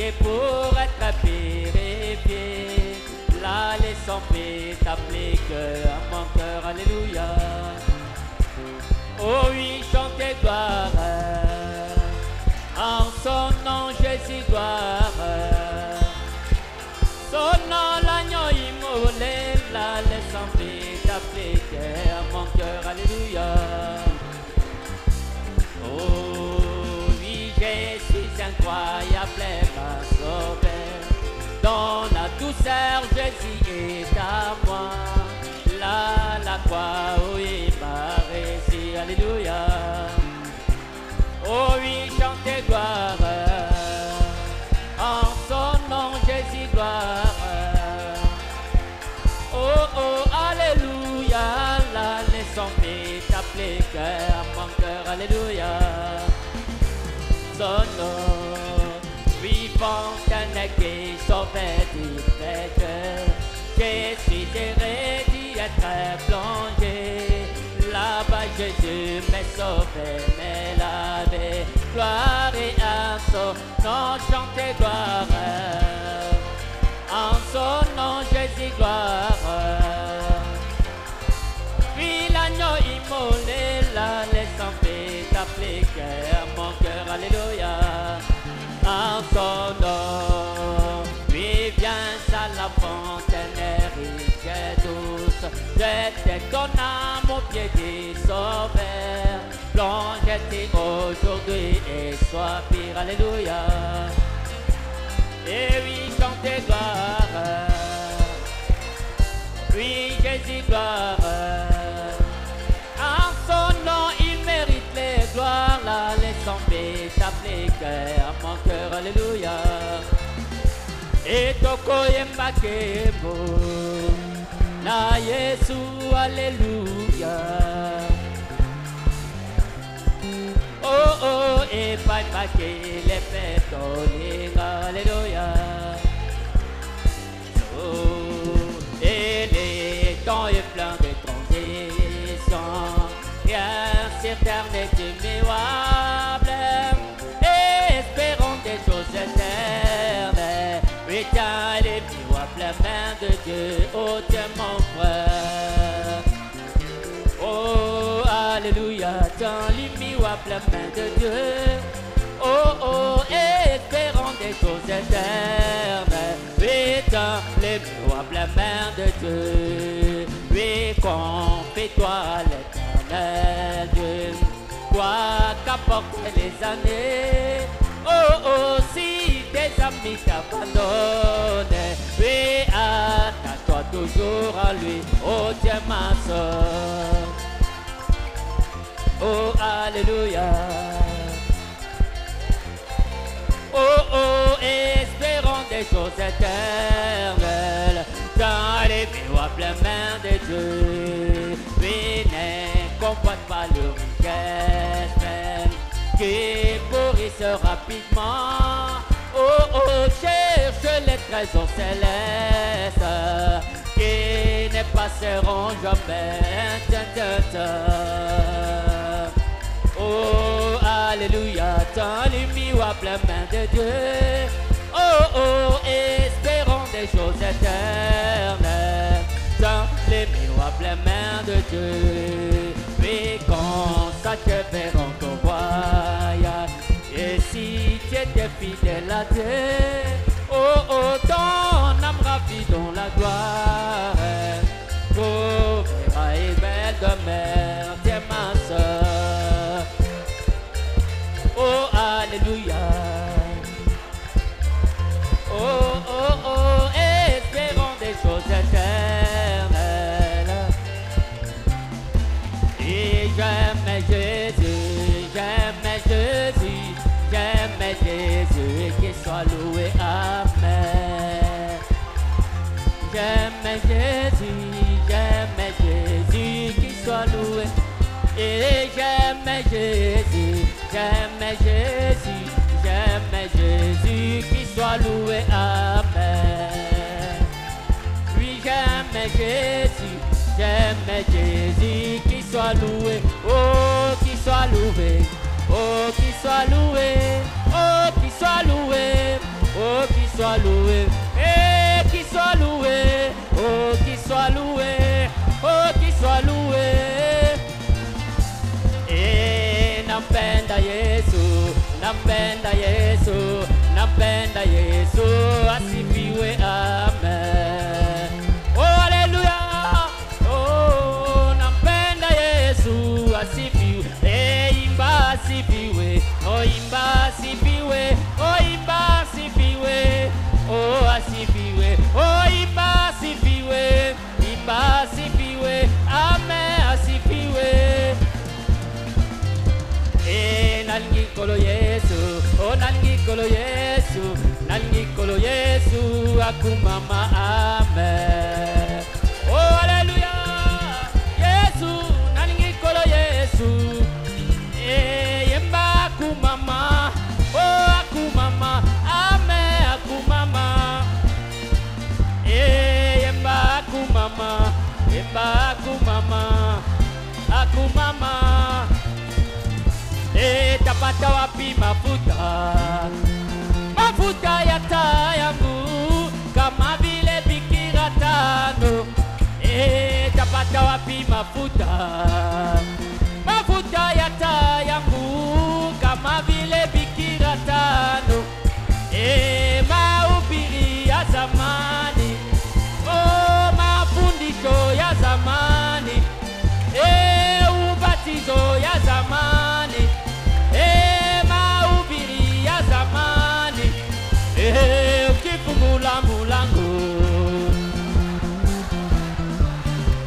Et pour être purifié, la laissons t'applique à mon cœur, alléluia. Oh oui, chantez gloire, en son nom Jésus gloire. Son nom l'agneau immolé, la laissons t'applique à mon cœur, alléluia. Oh oui, je suis incroyable, ma sauveur. Dans la douceur, Jésus est à moi. Là, la croix, où il m'a réussi, alléluia. Oh oui, chantez gloire, en son nom, Jésus gloire. Oh, oh, alléluia, la laissons t'applique à mon cœur, alléluia. Son nom, oui, fontaine qui sauvait du péché. Je suis erré d'y être plongé. Là-bas, Jésus m'a sauvé, m'a lavé. Gloire et à son nom, chantez gloire. En son nom, Jésus, gloire. Puis l'agneau immolé, la laissant t'applique à mon cœur, alléluia. En son nom, puis viens à la fontaine riche et douce. Jette ton âme au pied du Sauveur. Plonge-t'y aujourd'hui et sois pire, alléluia. Et oui, chantez gloire. Oui, Jésus, gloire. En son nom, il mérite les gloires. La laissons t'applique à mon cœur, alléluia. Et toko yembakebo, na Yesu, alléluia. Oh, oh, et pas de les fêtes, alléluia. Oh, et les temps est plein de transitions, rien sur terre n'est immuable, et espérons des choses éternelles. Oui, tiens les miroirs, la main de Dieu, oh Dieu mon frère. Oh, alléluia, tiens les miroirs, la main de Dieu. Oh, oh, espérons des choses éternelles. Oui, tiens les miroirs, la main de Dieu. Oui, confie-toi à l'éternel Dieu. Quoi qu'apportent les années. Oh, oh, si tes amis t'abandonnent, oui, attache-toi toujours à lui, oh Dieu ma soeur. Oh, alléluia. Oh, oh, espérons des choses éternelles, dans les miroirs pleins mains de Dieu. Oui, ne convoite pas le richesse même, qui pourrissent rapidement. Oh, oh, cherche les trésors célestes, qui ne passeront jamais. Oh, alléluia, dans les miroirs pleins mains de Dieu. Oh, oh, espérons des choses éternelles, dans les miroirs pleins mains de Dieu. Oui, quand ça te verront ton voyage, et si tu étais fidèle à Dieu, oh, oh, ton âme ravie dans la gloire, tu verras une belle demeure, Dieu ma soeur. Oh, alléluia. Oh, oh, oh, espérons des choses éternelles. Et j'aime Jésus, j'aime Jésus, j'aime Jésus, qu'il soit loué, amen. J'aime Jésus, qu'il soit loué. Et j'aime Jésus, j'aime Jésus, j'aime Jésus, qu'il soit loué, amen. Oui, j'aime Jésus, qu'il soit loué, oh, qu'il soit loué, oh, qu'il soit loué, oh, qu'il soit loué, oh, soit loué, et qui soit loué, oh qui soit loué, oh qui soit loué. E nampenda Yesu, nampenda Yesu, nampenda Yesu, asifiwe, amen. Oh haleluya, oh nampenda Yesu, asifiwe, imba asifiwe, oh imba asifiwe, oh imba asifiwe, oh asifiwe, oh imba asifiwe, imba asifiwe, amen asifiwe. Nalingikolo Yesu, oh nalingikolo Yesu, nalingikolo Yesu, akumama, amen. Oh haleluya, Yesu, nalingikolo Yesu, yemba akumama, oh akumama, amen akumama, yemba akumama, yemba akumama, akumama. Tapata wapi mafuta, mafuta ya taa yangu kama vile bikira tano. Tapata wapi mafuta, mafuta ya taa yangu kama vile bikira tano. Mahubiri ya zamani, oh mafundisho ya zamani, ubatizo ya zamani, mahubiri ya zamani, ukifungula mulango,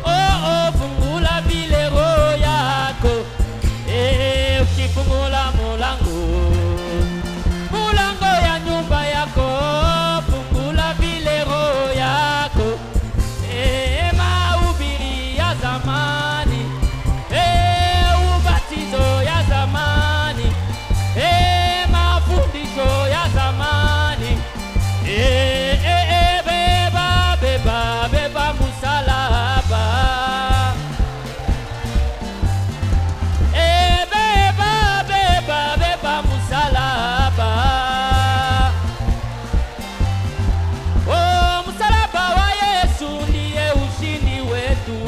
oh fungula vile roho yako, ukifungula mulango, mulango ya nyumba yako, fungula vile roho yako, mahubiri ya zamani, ubatizo ya zamani, mafundisho ya zamani, beba beba beba musalaba, beba beba beba musalaba, oh musalaba wa Yesu ndiye ushindi wetu.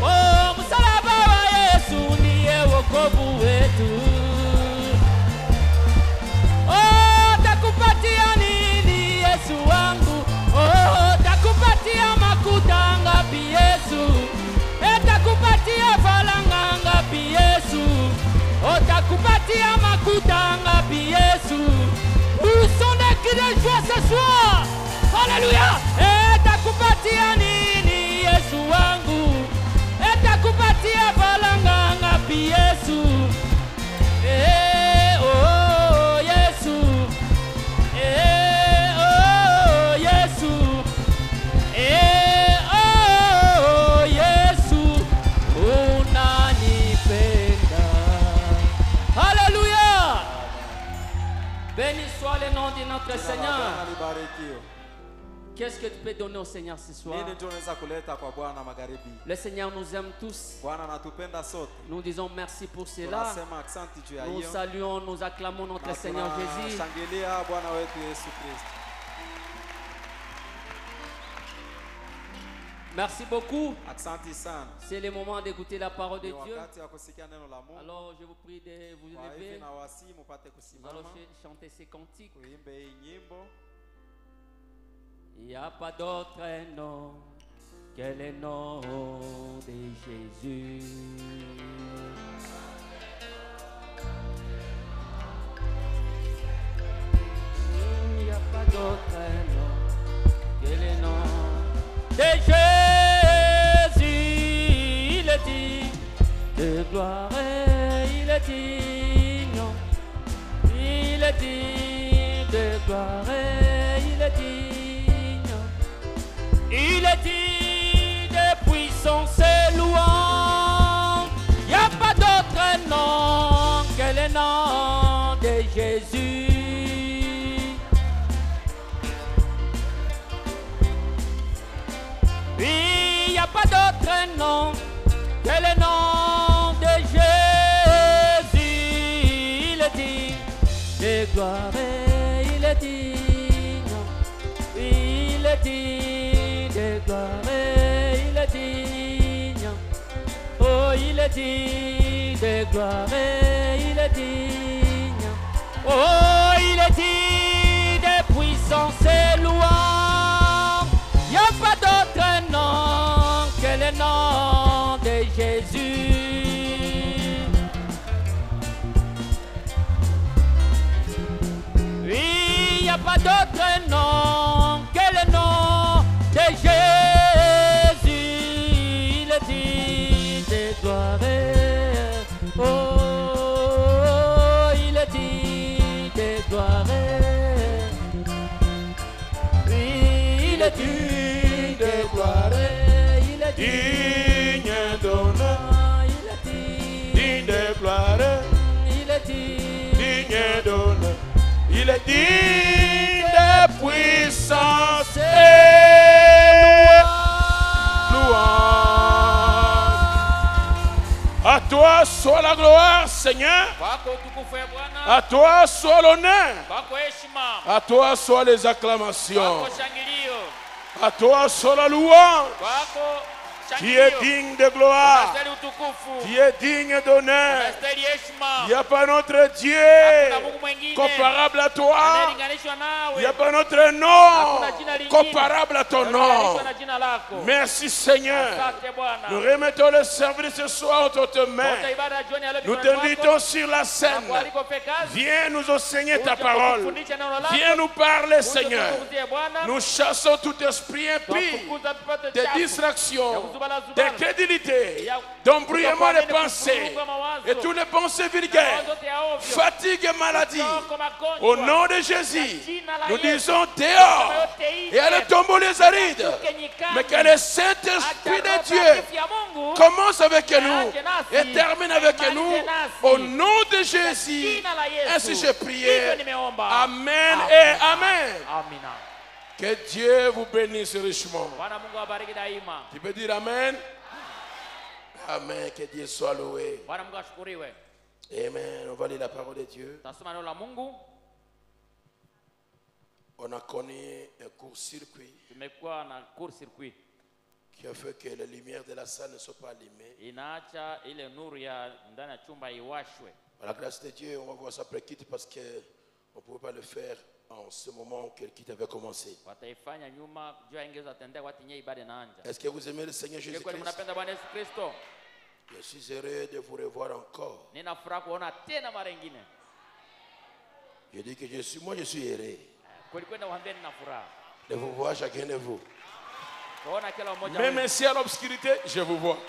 Oh msalaba wa Yesu ndiye wokovu wetu. Oh takupatia nini Yesu wangu, oh takupatia makuta ngapi Yesu, takupatia falanga ngapi Yesu, oh takupatia makuta ngapi Yesu. Où sont les cris de joie ce soir? Alléluia. Takupatia nini Yesu wangu, takupatia falanga ngapi Yesu, oh Yesu, oh Yesu, oh Yesu, unanipenda. Alléluia. Béni soit le nom de notre Seigneur. Qu'est-ce que tu peux donner au Seigneur ce soir? Le Seigneur nous aime tous. Nous disons merci pour cela. Nous saluons, nous acclamons notre Seigneur Jésus. Merci beaucoup. C'est le moment d'écouter la parole de Dieu. Alors je vous prie de vous lever. Nous allons chanter ces cantiques. Il n'y a pas d'autre nom que le nom de Jésus. Il n'y a pas d'autre nom que le nom de Jésus. Il est digne de gloire, il est digne. Il est digne de gloire, il est digne. Il est digne de puissance et louange. Il n'y a pas d'autre nom que le nom de Jésus. Oui, il n'y a pas d'autre nom que le nom de Jésus. Il est digne de gloire, il est digne. Il est digne de gloire, il est digne. Oh, il est digne de gloire, il est digne. Oh, il est digne de puissance et louange. Il n'y a pas d'autre nom que le nom de Jésus. Oui, il n'y a pas d'autre nom que le nom de Jésus. Il est digne de gloire. Oh, il est digne de gloire. Oui, il est digne de gloire. Il est Digne d'honneur, il est digne de gloire, il est digne d'honneur. Il est digne de puissance et louange. À toi soit la gloire, Seigneur. À toi soit l'honneur. À toi soit les acclamations. À toi soit la louange. Qui est digne de gloire, qui est digne d'honneur. Il n'y a pas notre Dieu comparable à toi. Il n'y a pas notre nom comparable à ton nom. Merci Seigneur. Nous remettons le service ce soir entre tes mains. Nous t'invitons sur la scène. Viens nous enseigner ta parole. Viens nous parler Seigneur. Nous chassons tout esprit impie, des distractions, de crédulité, d'embrouillement de pensées et toutes les pensées vulgaires, fatigue et maladie. Au nom de Jésus, nous disons dehors et allez tomber les arides. Mais que le Saint-Esprit de Dieu commence avec nous et termine avec nous. Au nom de Jésus, ainsi j'ai prié. Amen et Amen. Que Dieu vous bénisse richement. Tu peux dire Amen? Amen. Que Dieu soit loué. Amen. On va lire la parole de Dieu. On a connu un court-circuit qui a fait que les lumières de la salle ne soient pas allumées. Par la grâce de Dieu, on va voir ça après quitte parce qu'on ne pouvait pas le faire en ce moment que le quitte avait commencé. Est-ce que vous aimez le Seigneur Jésus-Christ? Je suis heureux de vous revoir encore. Je dis que je suis heureux de vous voir chacun de vous. Même si à l'obscurité, je vous vois.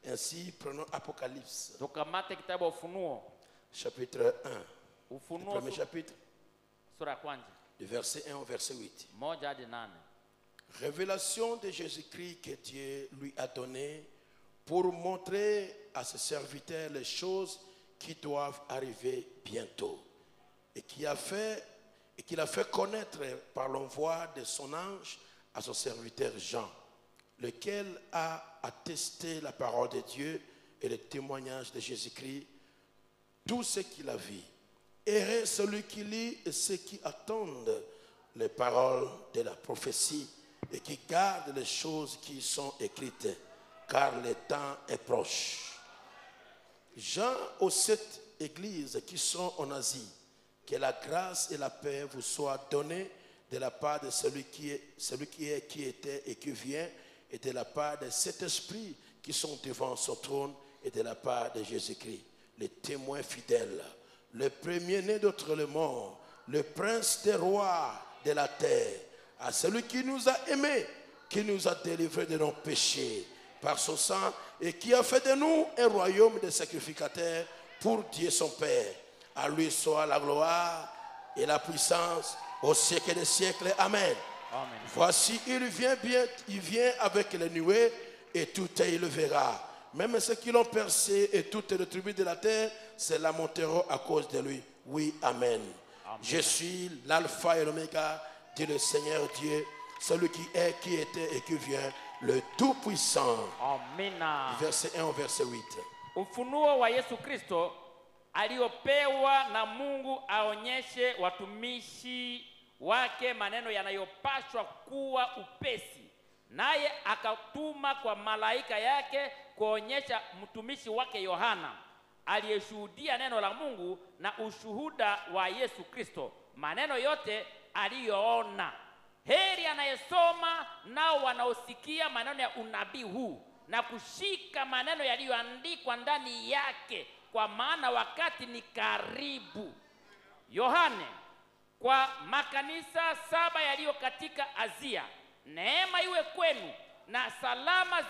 Ainsi, prenons Apocalypse, chapitre 1, le premier chapitre, du verset 1 au verset 8. Révélation de Jésus-Christ que Dieu lui a donné pour montrer à ses serviteurs les choses qui doivent arriver bientôt et qu'il a fait connaître par l'envoi de son ange à son serviteur Jean, lequel a attesté la parole de Dieu et le témoignage de Jésus-Christ, tout ce qu'il a vu. Heureux celui qui lit et ceux qui attendent les paroles de la prophétie et qui gardent les choses qui sont écrites, car le temps est proche. Jean aux 7 églises qui sont en Asie, que la grâce et la paix vous soient données de la part de celui qui était et qui vient, et de la part de cet esprit qui sont devant son trône, et de la part de Jésus-Christ, le témoin fidèle, le premier-né d'entre les morts, le prince des rois de la terre, à celui qui nous a aimés, qui nous a délivrés de nos péchés par son sang, et qui a fait de nous un royaume de sacrificateurs pour Dieu son Père. À lui soit la gloire et la puissance au siècle des siècles. Amen. Amen. Voici, il vient avec les nuées et tout il le verra. Même ceux qui l'ont percé et toutes les tribus de la terre se lamenteront à cause de lui. Oui, amen. Amen. Je suis l'alpha et l'oméga, dit le Seigneur Dieu, celui qui est, qui était et qui vient, le Tout-Puissant. Amen. Verset 1 au verset 8. ufunuo wa Yesu Kristo aliopewa na Mungu aonyeshe watumishi wake maneno yanayopaswa kuwa upesi. Naye akatuma kwa malaika yake kuonyesha mtumishi wake Yohana, aliyeshuhudia neno la Mungu na ushuhuda wa Yesu Kristo, maneno yote aliyoona. Heri anayesoma nao wanaosikia maneno ya unabii huu na kushika maneno yaliyoandikwa ndani yake, kwa maana wakati ni karibu. Yohane, kwa makanisa 7 yaliyo katika Asia, neema iwe kwenu na salama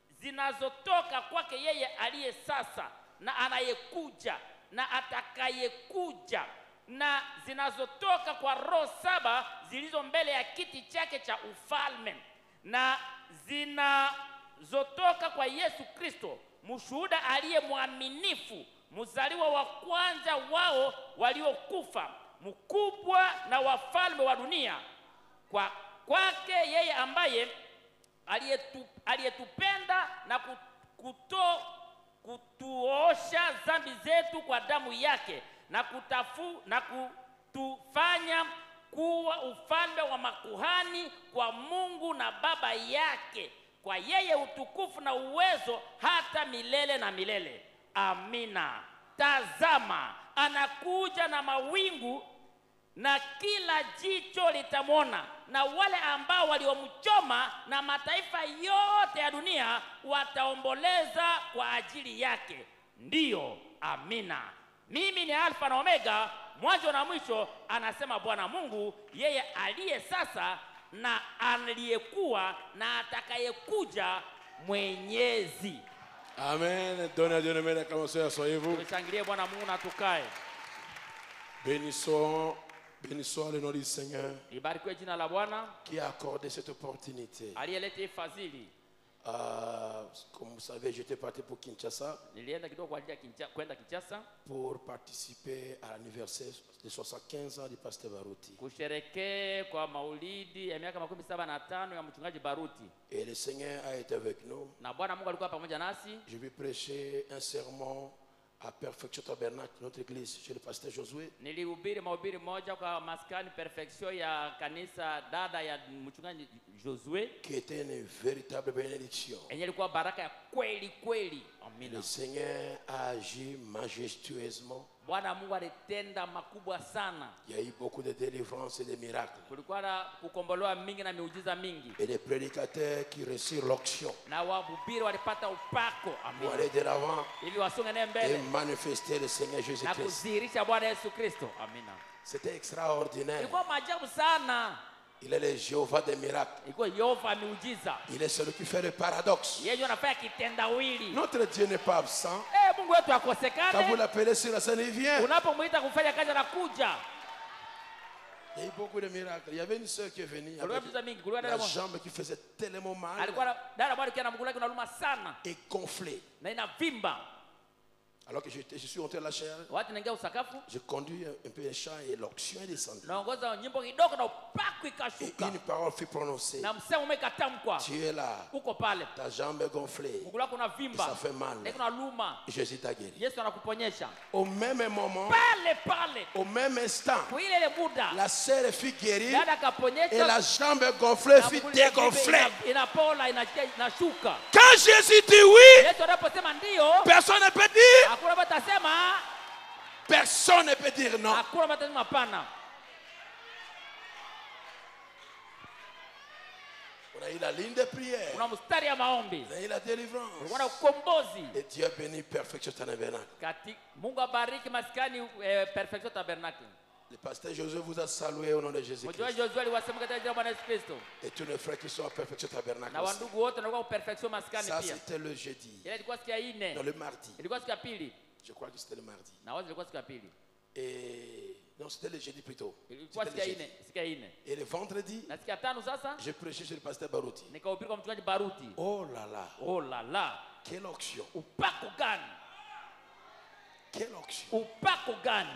zinazotoka kwake yeye aliye sasa na anayekuja na atakayekuja, na zinazotoka kwa roho 7 zilizo mbele ya kiti chake cha ufalme, na zinazotoka kwa Yesu Kristo, mshuhuda aliye mwaminifu, mzaliwa wa kwanza wao waliokufa, mkubwa na wafalme wa dunia. Kwake yeye ambaye aliyetupenda na kutuosha dhambi zetu kwa damu yake, na kutufanya kuwa ufalme wa makuhani kwa Mungu na Baba yake. Kwa yeye utukufu na uwezo hata milele na milele. Amina. Tazama, anakuja na mawingu, na kila jicho litamwona, na wale ambao waliomchoma, na mataifa yote ya dunia wataomboleza kwa ajili yake. Ndiyo, amina. Mimi ni Alfa na Omega, mwanzo na mwisho, anasema Bwana Mungu, yeye aliye sasa na aliyekuwa na atakayekuja, Mwenyezi. Amen. Donnez à Dieu le mérite. Commencez, asseyez-vous. Tushangilie Bwana Mungu na tukae. Bénissons le nom du Seigneur Ibarikiwe jina la Bwana qui a accordé cette opportunité. aliyeleta fadhili. Comme vous savez, j'étais parti pour Kinshasa Nilienda kidogo kwa ajili ya kwenda Kinshasa pour participer à l'anniversaire des 75 ans du pasteur Baruti. kusherehekea kwa maulidi ya miaka 75 ya mchungaji Baruti. Et le Seigneur a été avec nous. Na Bwana Mungu alikuwa pamoja nasi. Je vais prêcher un sermon à Perfection Tabernacle, notre église, chez le pasteur Josué. Nilihubiri mahubiri moja kwa maskani Perfection ya kanisa dada ya mchungaji Josué, Qui était une véritable bénédiction. yenye ilikuwa baraka ya kweli kweli. Amina. Le Seigneur a agi majestueusement. Bwana Mungu alitenda makubwa sana. Il y a eu beaucoup de délivrances et de miracles. Kulikuwa na kukombolewa mingi na miujiza mingi. Et des prédicateurs qui reçurent l'onction Na wahubiri walipata upako. pour Amina. aller de l'avant Ili wasonge naye et mbele manifester le Seigneur na Jésus-Christ. kudhihirisha Bwana Yesu Kristo. Amina. C'était extraordinaire. Ilikuwa maajabu sana. Il est le Jéhovah des miracles. Ilikuwa Yehova miujiza. Il est celui qui fait le paradoxe. Yeye anafanya kitendawili. Notre Dieu n'est pas absent. Mungu wetu Quand vous akosekane. l'appelez sur la scène, il vient. Unapomuita kufanya kazi anakuja. Il y a eu beaucoup de miracles. Il y avait une sœur qui est venue Kulikuwa avec miujiza mingi. Kulikuwa la dada moja. jambe qui faisait tellement mal Alikuwa dada moja kia na mguu wake unaluma sana et gonflée. na inavimba. Alors que je suis entré à la chair, Watu naingia usakafu. je conduis un peu les chants et l'onction est descendue. Naongoza nyimbo kidogo na upako Et ikashuka. une parole fut prononcée. Na msemo umekatamkwa. Tu es là, Uko pale. ta jambe est gonflée, Mguu wako et ça unavimba. fait mal. Na unaluma. Jésus t'a guéri. Yesu anakuponyesha. Au même moment, Pale. au même instant, Kwa ile muda. la sœur fut guérie Dada et kaponyesha. la jambe gonflée fut dégonflée. Inapola inashuka. Quand Jésus dit oui, Yesu anaposema ndio, personne ne peut dire, hakuna mtu atasema, personne ne peut dire non. hakuna mtu atasema hapana. On a eu la ligne de prière, Kuna mstari ya maombi. on a eu la délivrance. Kuna ukombozi. Et Dieu a béni Perfection Tabernacle. Mungu abariki maskani Perfection Tabernacle. Le pasteur Josué vous a salué au nom de Jésus-Christ. Mjua Joshua aliwasema katika jina la Bwana Yesu Kristo. Et tous les frères qui sont à Perfection Tabernacle. Na wandugu wote wanakuwa Perfection maskani Ça, pia. c'était le jeudi. Ile ilikuwa siku ya 4. Non, le mardi. Ilikuwa siku ya pili. Je crois que c'était le mardi. Na wazi ilikuwa siku ya pili. Et non, c'était le jeudi plutôt. Ilikuwa C'était siku le ya jeudi. 4, siku ya 4. Et le vendredi, Na siku ya 5 sasa j'ai prêché chez le pasteur Baruti. nikahubiri kwa mchungaji Baruti. Oh là là, Oh la la. quelle onction. Upako gani? Quelle onction. Upako gani?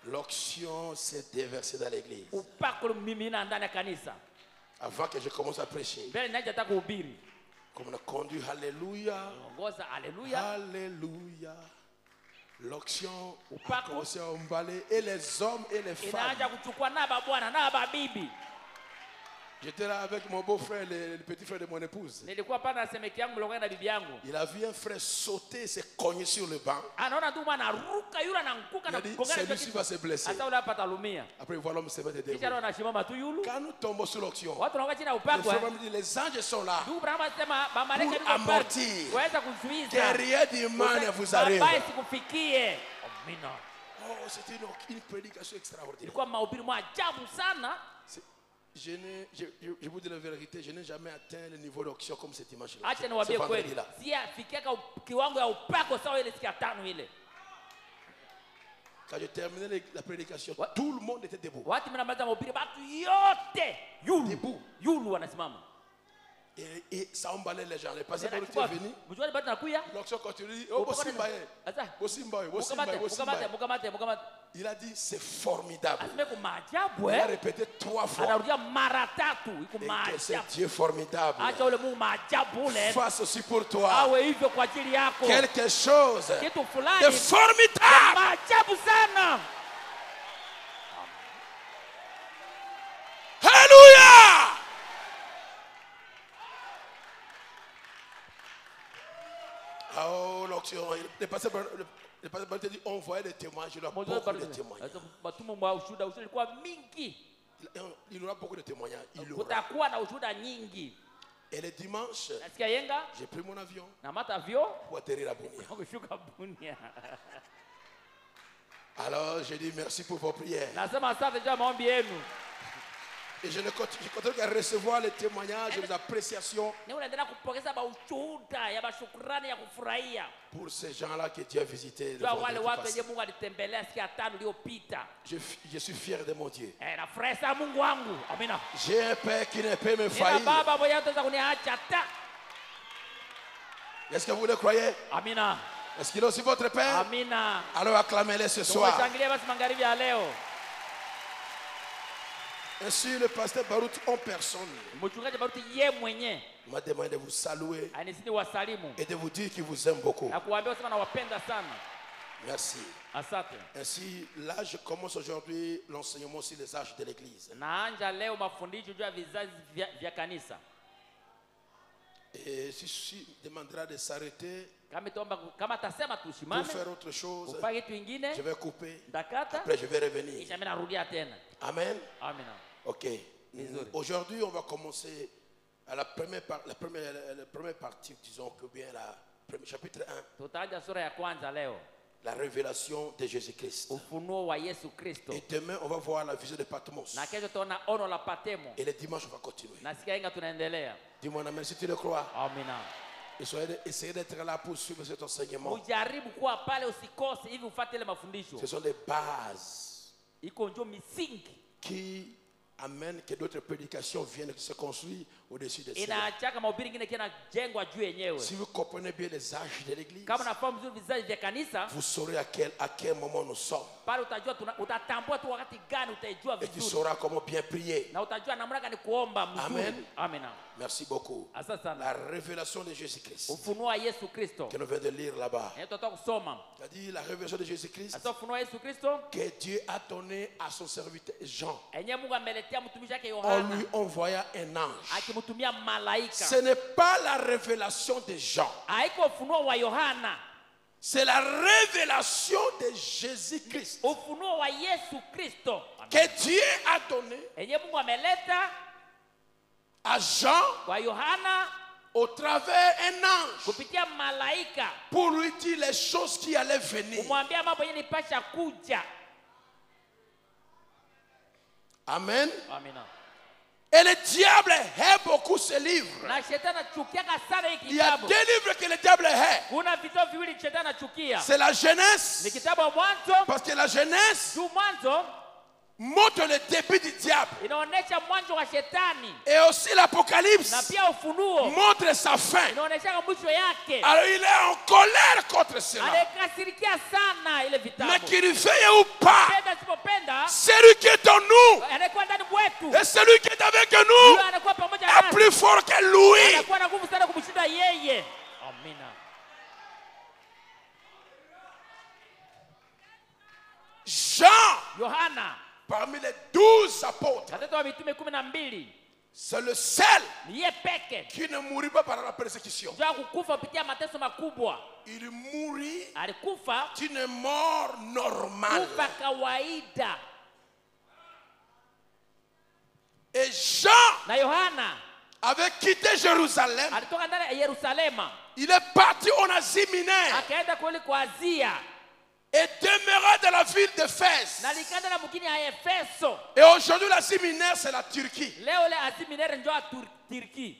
L'onction s'est déversée dans l'église. Upako mimina ndani ya kanisa. Avant que je commence à prêcher, Mbele naje hata kuhubiri. Comme on a conduit, alléluia. Ongoza, alléluia. Alléluia. L'onction a Upako. commencé à emballer et les hommes et les femmes. Inaanza kuchukua na babwana na babibi. J'étais là avec mon beau-frère, le petit frère de mon épouse. Nilikuwa pana na semeki yangu mlongana na bibi yangu. Il a vu un frère sauter, se cogner sur le banc. Anaona tu mwana ruka yule ananguka Il na a dit, kugongana celui-ci va se blesser. Hata ule hapa atalumia. Après, voilà l'homme se mettre Kisha debout. anaona shimama tu yulu. Quand nous tombons sur l'onction, Watu wanakuwa chini ya le upako. frère me dit, les anges sont là. Ndugu Branham anasema bamalaika Pour ndio amortir. waweza kuzuiza. Que rien du mal ne vous arrive. Mabaya sikufikie. Amina. Oh, c'était une prédication extraordinaire. Ilikuwa mahubiri mwa ajabu sana. Je vous dis la vérité, je n'ai jamais atteint le niveau d'onction comme ce dimanche-là. Acha Ce niwaambie kweli. vendredi-là. Siafikia kiwango ya upako sawa ile siku ya tano ile. Quand j'ai terminé la prédication, What? tout le monde était debout. Watu mnamaliza mahubiri watu yote yulu. Debout. Yulu wanasimama. Et ça emballait les gens. Les pasteurs qui étaient venus, Mjua bado nakuya. l'onction continue. Oh, Bosimbaye. Asa. Bosimbaye, Mukamate, Bosimbaye. mukamate. Il a dit, c'est formidable. Aseme ku maajabu Il a répété 3 fois. Anarudia mara tatu iko Et que c'est maajabu. Dieu formidable. Acha ule Mungu maajabu ule. Fasse aussi pour toi Awe hivyo kwa ajili yako. quelque chose Kitu de fulani formidable. maajabu sana. Alléluia. Oh, l'onction. Le pasteur te dit, on voyait des témoignages. Il y a beaucoup de témoignages. Matumu mwa ushuhuda ulikuwa mingi. Il y aura beaucoup de témoignages. Il y aura. Kutakuwa na ushuhuda nyingi. Et le dimanche, Nasikia yenga j'ai pris mon avion na mata vyo pour atterrir à Bunia. kushuka Bunia. Alors, j'ai dit merci pour vos prières. Nasema asante kwa maombi yenu. Et je continue à recevoir les témoignages, les appréciations Ni unaendelea kupokeza ba ushuhuda ya bashukrani ya kufurahia. pour ces gens-là que Dieu a visités. Kwa wale watu wenye Mungu alitembelea siku ya tano iliyopita. Je suis fier de mon Dieu. Na furahi sana Mungu wangu. Amina. J'ai un Père qui ne peut me Nina faillir. baba mmoja ataweza kuniacha hata. Est-ce que vous le croyez? Amina. Est-ce qu'il est aussi votre Père? Amina. Alors acclamez-le ce soir. Tumeshangilia basi magharibi ya leo. Ainsi, le pasteur Baruch en personne Mchungaji Baruti ye mwenyewe m'a demandé de vous saluer anisini wasalimu et de vous dire qu'il vous aime beaucoup. na kuambia usema nawapenda sana. Merci. Asante. Ainsi, là, je commence aujourd'hui l'enseignement sur les âges de l'Église. Naanja leo mafundisho juu ya vizazi vya kanisa. Et si demandera de s'arrêter Kama atasema pour tusimame faire autre chose, ufanye kitu kingine, je vais couper. ndakata Après, je vais revenir. kisha mimi narudia tena. Amen. Amina. Ok. Aujourd'hui, on va commencer à la première partie, disons que bien chapitre 1. Tutaanza sura ya kwanza leo. La révélation de Jésus-Christ. Ufunuo wa Yesu Kristo. Et demain, on va voir la vision de Patmos. Na kesho tutaona ono la Patemo. Et le dimanche, on va continuer. Na sikia inga tunaendelea. Dis-moi amen si tu le crois. Amina. Essayez d'être là pour suivre cet enseignement. Ujaribu kuwa pale usikose hivi ufuate ile mafundisho. Ce sont des bases Iko njo misingi. qui amènent que d'autres prédications viennent se construire au-dessus de cela. Inaachaka mahubiri mengine kinajengwa juu yenyewe. Si vous comprenez bien les âges de l'Église, Kama unafahamu vizuri vizazi vya kanisa, vous saurez à quel moment nous sommes. pale utajua utatambua tu wakati gani utaijua Et tu vizuri. sauras comment bien prier. Na utajua namna gani kuomba mzuri. Amen. Amina. Merci beaucoup. Asante sana. La révélation de Jésus-Christ Ufunuo wa Yesu Kristo. que nous venons de lire là-bas. Tutatoka kusoma. C'est-à-dire la révélation de Jésus-Christ Asa ufunuo wa Yesu Kristo. que Dieu a donné à son serviteur Jean Enye Mungu ameletea mtumishi wake en Yohana. lui envoyant un ange. Akimtumia malaika. Ce n'est pas la révélation de Jean. Haiko ufunuo wa Yohana. C'est la révélation de Jésus-Christ Ufunuo wa Yesu Kristo. que Dieu a donné Enye Mungu ameleta à Jean kwa Yohana au travers un ange kupitia malaika. pour lui dire les choses qui allaient venir. Kumwambia mambo yenye nipasha kuja. Amen. Amina. Et le diable hait beaucoup ce livre. Na shetani anachukiaga sana hiki Il y a kitabu. deux livres que le diable hait. Kuna vitabu viwili shetani anachukia. C'est la Genèse. Ni kitabu ya Mwanzo. Parce que la Genèse Juu Mwanzo montre le début du diable. inaonesha mwanzo wa shetani. Et aussi Na l'Apocalypse pia Ufunuo montre sa fin. inaonesha mwisho yake. Alors il est en colère contre cela. Anakasirikia sana ile vitabu. Mais qu'il veuille ou pas, Penda sipopenda, celui qui est en nous anakuwa ndani mwetu. et celui qui est avec nous Yule anakuwa pamoja est nasi. plus fort que lui. Anakuwa na nguvu sana kumshinda Yohana parmi les 12 apôtres, watoto wa mitume 12 c'est le seul niye peke qui ne mourit pas par la persécution. ndio kukufa kupitia mateso makubwa. Il mourit Alikufa d'une mort normale. kufa kawaida. Et Jean Na Yohana avait quitté Jérusalem. alitoka ndani ya Yerusalema Il est parti en Asie mineure akaenda kule kwa Azia et demeura dans la ville d'Éphèse. na likaenda na mkini ya Efeso. Et aujourd'hui, l'Asie mineure, c'est la Turquie. Leo ile Asia Minere ndio Turki.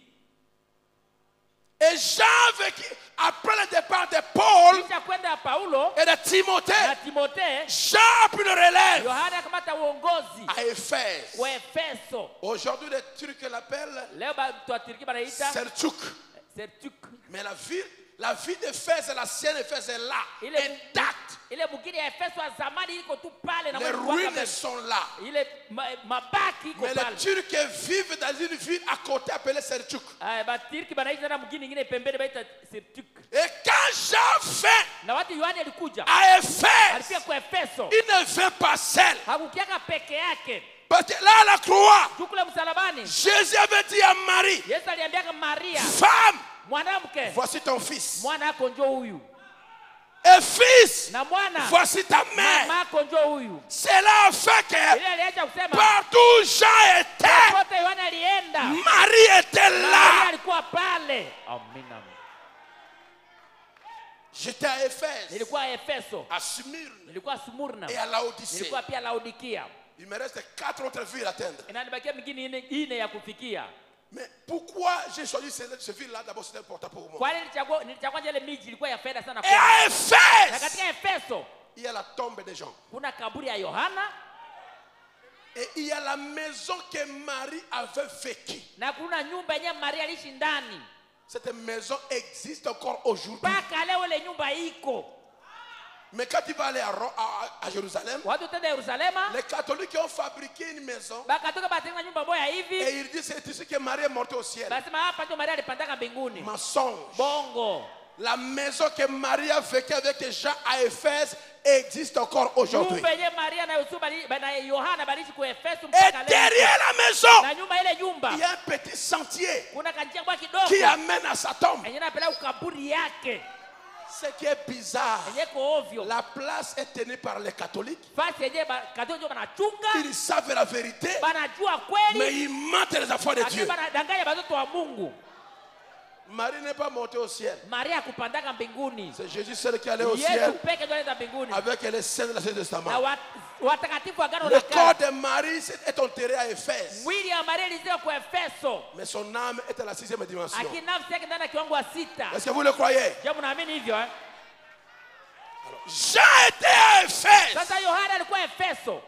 Et Jean vécut, après le départ de Paul Kisha kwenda Paulo et de Timothée, na Timothée, Jean a pris le relève Yohana akamata uongozi à Éphèse. wa Efeso. Aujourd'hui, les Turcs l'appellent Leo watu wa Turki banaita Selçuk. Selçuk. Mais la ville d'Éphèse, la sienne Éphèse est là, intacte. Ile mkini ya Efeso wa zamani iko tu pale na Les ruines sont là. ile mabaki iko Mais pale. les Turcs vivent dans une ville à côté appelée Selçuk. Ba Turki banaishi na mkini nyingine pembeni baita Selçuk. Et quand Jean vint Na watu Yohana alikuja à Éphèse, alifika kwa Efeso. il ne vint pas seul. Hakukiaka peke yake. Parce que là, à la croix, Jukule msalabani Jésus avait dit à Marie, Yesu aliambia Maria, femme, mwanamke, voici ton fils. mwana wako njoo huyu. Et fils, Na mwana, voici ta mère. mama yako njoo huyu. Cela a fait que Ile aliacha kusema partout où Jean était, pote Yohana alienda. Marie était Maria là. alikuwa pale. Amina. J'étais à Éphèse, Nilikuwa Efeso, à Smyrne nilikuwa Smurna, et à Laodicée. nilikuwa pia Laodikia. Il me reste 4 autres villes à atteindre. Inanibakia mingine ine ya kufikia. Mais pourquoi j'ai choisi ce ville-là? D'abord, c'était important pour moi. Kwa nini nilichagua ile miji ilikuwa ya faida sana Et à kwa. Na Éphèse, katika Efeso il y a la tombe de Jean. kuna kaburi ya Yohana Et il y a la maison que Marie avait vécue. na kuna nyumba yenye Maria aliishi ndani. Cette maison existe encore aujourd'hui. Mpaka leo ile nyumba iko. Mais quand il va aller à Jérusalem, Watu tenda Yerusalema les catholiques ont fabriqué une maison bakatoka batenga nyumba moja hivi. et ils disent c'est ici que Marie est montée au ciel. Basema hapa ndio Maria alipandaka mbinguni. Mensonge. Bongo. La maison que Marie a vécue avec Jean à Éphèse existe encore aujourd'hui. Nyumba yenye Maria na Yusufu na Yohana balishi kwa Efeso Et mpaka leo. derrière la maison, Na nyumba ile nyumba il y a un petit sentier kuna kanjia kwa kidogo qui amène à sa tombe. yenye napeleka kaburi yake. Ce qui est bizarre, Yenye ko ovyo. la place est tenue par les catholiques. Fasi yenye katoliki banachunga, Ils savent la vérité, banajua mais kweli, ils mentent les enfants de lakini Dieu. banadanganya watoto wa Mungu. Marie n'est pas montée au ciel. Maria hakupandaka mbinguni. C'est Jésus seul qui est allé au Yesu ciel peke ndio alienda mbinguni. avec les saints de l'Ancien Na Testament. watakatifu wa Agano Le la corps Kale. de Marie est enterré à Éphèse, Mwili ya Maria ilizikwa kwa Efeso. mais son âme est à la 6e dimension. Lakini nafsi yake ndani ya kiwango wa 6. Est-ce que vous le croyez? Je mnaamini hivyo eh? Jean était à Éphèse Sasa Yohana alikuwa Efeso.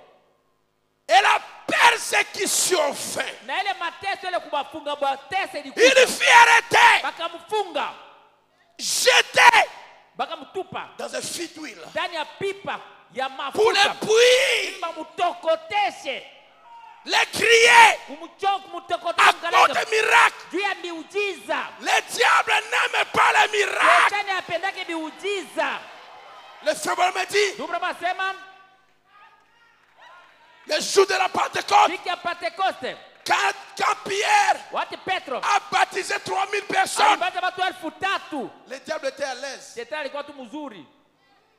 et la persécution vint. Na ile mateso ile kuwafunga mateso Il ilikuwa. fut arrêté, Bakamfunga, jeté bakamtupa dans un fût d'huile ndani ya pipa ya pour le mafuta. puits, Bamutokoteshe. les crier Kumutokotesha à cause des miracles. juu ya miujiza. Le diable n'aime pas les miracles. Shetani apendake miujiza. Le frère me dit, Ndio baba sema le jour de la Pentecôte, siku ya Pentekoste, quand Pierre watu Petro a baptisé 3000 personnes, alipata watu 3,000. le diable était à l'aise. Shetani alikuwa tu mzuri.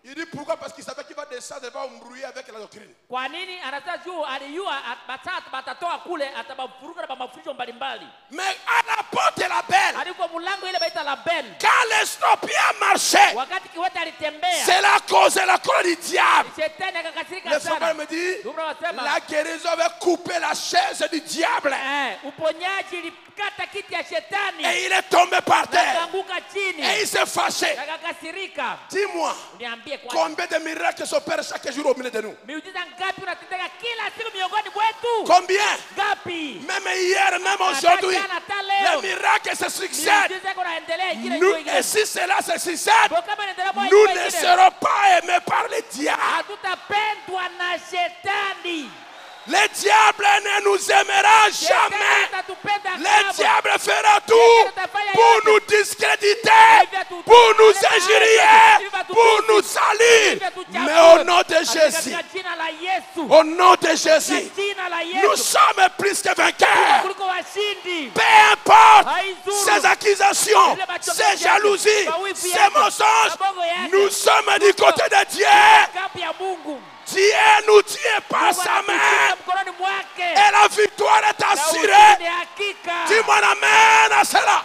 Il dit pourquoi? Parce qu'il savait qu'il va descendre, il va embrouiller avec la doctrine. Kwa nini? Anataka juu aliyua batatu batatoa kule atabafuruka na mafundisho mbalimbali. Mais à la porte de la belle, Alikuwa mlango ile baita la belle. quand l'Éthiopien marchait, Wakati kiwete alitembea, c'est la cause de la colère du diable. Shetani akakasirika Le frère sana. me dit, Ndio baba sema la guérison avait coupé la chaise du diable uponyaji ilikata kiti ya shetani. et il est tombé par terre Akaanguka chini. et il s'est fâché. Akakasirika. Dis-moi, Niambie kwa combien de miracles s'opèrent chaque jour au milieu de nous? miujiza ngapi unatendeka kila siku miongoni mwetu? Combien? Ngapi? Même hier, même aujourd'hui, Hata jana, hata leo. les miracles se succèdent. Miujiza iko naendelea ingine Nous, iko ingine. et si cela se succède, Kwa kama inaendelea moja nous iko ne ingine. serons pas aimés par le diable. Hatutapendwa na shetani. Le diable ne nous aimera Shetani jamais. hatatupenda Le diable fera tout pour nous discréditer, pour nous injurier, pour nous salir. Mais au nom de Jésus, au nom de Jésus, nous sommes plus que vainqueurs. Peu importe ces accusations, ces jalousies, ces mensonges, nous sommes du côté de Dieu. Dieu nous tient par sa main et la victoire est assurée. Dis-moi amen à cela.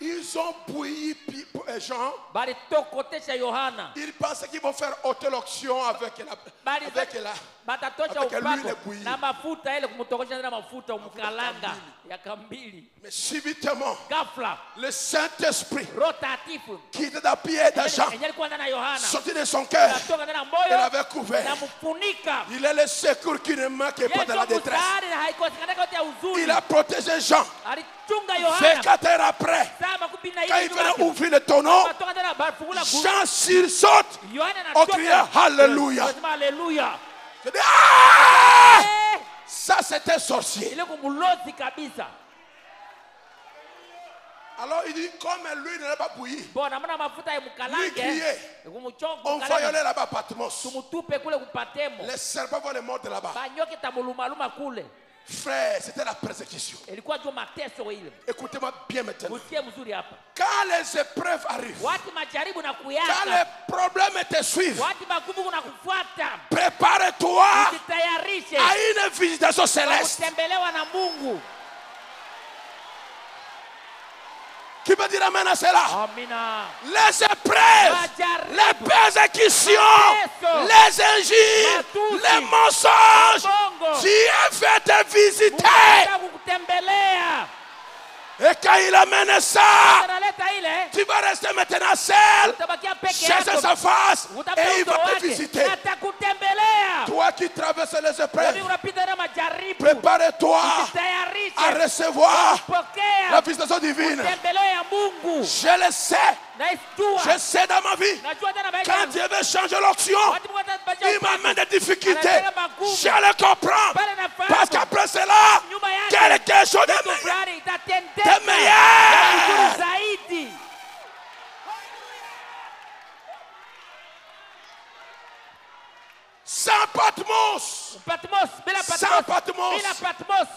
Ils ont bouilli Jean. Ils pensaient qu'ils vont faire ôter l'onction avec l'huile bouillie. Mais subitement, le Saint-Esprit qui était dans le pied de Jean sorti de son cœur et l'avait couvert. Il a laissé secours qui ne manquait pas de la détresse. Il a protégé Jean. 24 heures après, quand il venait ouvrir le tonneau, Jean sursaute en criant Alléluia. Je dis, ah! Ça c'était sorcier. Alors il dit, comme lui n'avait pas bouilli, lui criait, on voyait là-bas Patmos. Les serpents vont les mordre là-bas. Frère, c'était la persécution. Écoutez-moi bien maintenant. Quand les épreuves arrivent, quand les problèmes te suivent, prépare-toi à une visitation céleste. Qui peut dire amen à cela? Les épreuves, les persécutions, les injures, les mensonges, Dieu fait te visiter. Et quand il amène ça, tu vas rester maintenant seul, chercher sa face, et il va te visiter. Toi qui traverses les épreuves, prépare-toi à recevoir la visitation divine. Je le sais. Je sais dans ma vie, quand Dieu veut changer l'onction, il m'amène des difficultés. Je le comprends. Parce qu'après cela, quelque chose de meilleur. Sans Patmos,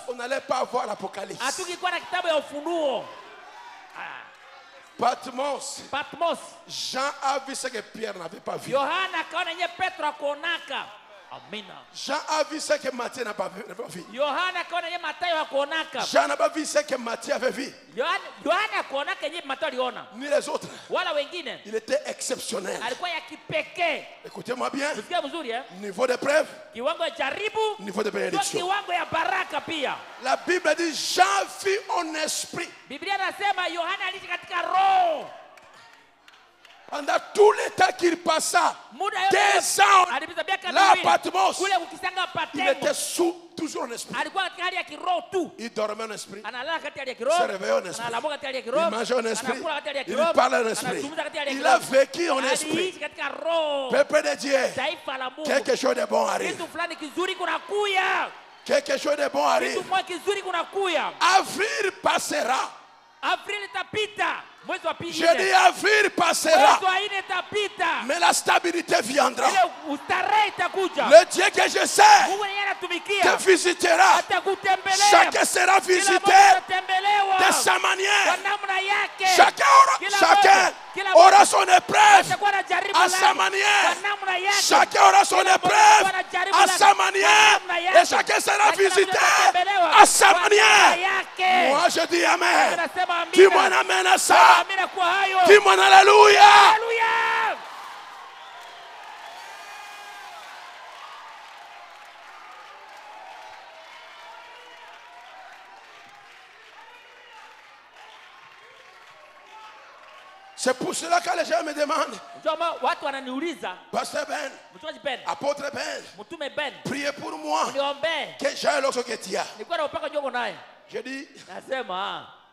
on n'allait pas voir l'Apocalypse. Patmos, Jean a vu ce que Pierre n'avait pas vu. Jean a vu ce que Matthieu n'a pas vu. Jean n'a pas vu ce que Matthieu avait vu. Ni les autres. Il était exceptionnel. Écoutez-moi bien. Niveau de preuve, niveau de bénédiction. La Bible dit Jean vit en esprit. Pendant tout le temps qu'il passa, 2 ans, là à Patmos, il était toujours en esprit. Il dormait en esprit, il se réveillait en esprit, il mangeait en esprit, il parlait en esprit. Il a vécu en esprit. Peuple de Dieu, quelque chose de bon arrive. Quelque chose de bon arrive. Avril passera. Je dis avril passera, mais la stabilité viendra. Le Dieu que je sais te visitera. Chacun sera visité de sa manière. Chacun aura son épreuve à sa manière. Chacun aura son épreuve à sa manière. Et chacun sera visité à sa manière. Moi je dis amen. Dis-moi amen à ça. Dis-moi alléluia. C'est pour cela que les gens me demandent, Pasteur Ben, Apôtre Ben, priez pour moi que j'ai l'onction que tu as. Je dis,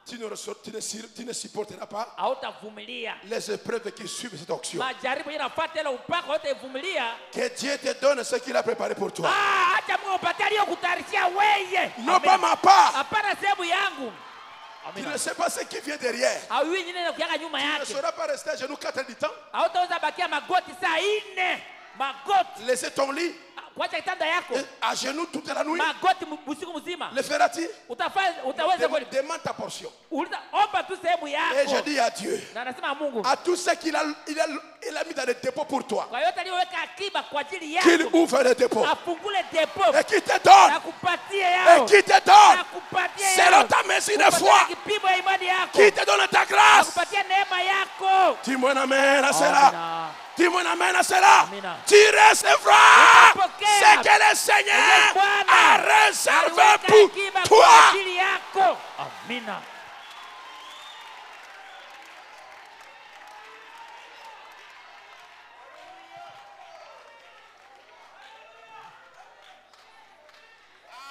tu ne supporteras pas hautavumilia les épreuves qui suivent cette onction. majaribu yanafuata ile upako, hautavumilia. Que Dieu te donne ce qu'il a préparé pour toi. Acha Mungu apatie aliyokutayarishia wewe. Non pas ma part. Hapana sehemu yangu. Tu ne sais pas ce qui vient derrière. Hauwi nini kuyaga nyuma Tu ne yake. sauras pas rester à genoux 4 heures du temps. Hautaweza bakia magoti saa 4. Magoti. Laisser ton lit Kuacha kitanda yako. à genoux toute la nuit. Magoti usiku mzima. Le feras-tu? Utaweza kweli? Demande ta portion. Omba tu sehemu yako. Et je dis à Dieu, Na nasema Mungu, à tout ce qu'il a mis dans les dépôts pour toi, kwa yote aliyoweka akiba kwa ajili qu'il yako, ouvre les dépôts afungule depo et qu'il te donne. akupatie Et yao. qui te donne Akupatie selon yao. ta mesure de Kupatie foi. kipimo ya imani yako. Qui te donne ta grâce. Akupatie neema yako. Dis-moi un amen à cela. Amina. Dis-moi un amen à cela. Amina. Tu recevras Utapokea. ce que le Seigneur Bwana a réservé aliweka pour akiba kwa toi. ajili yako. Amina.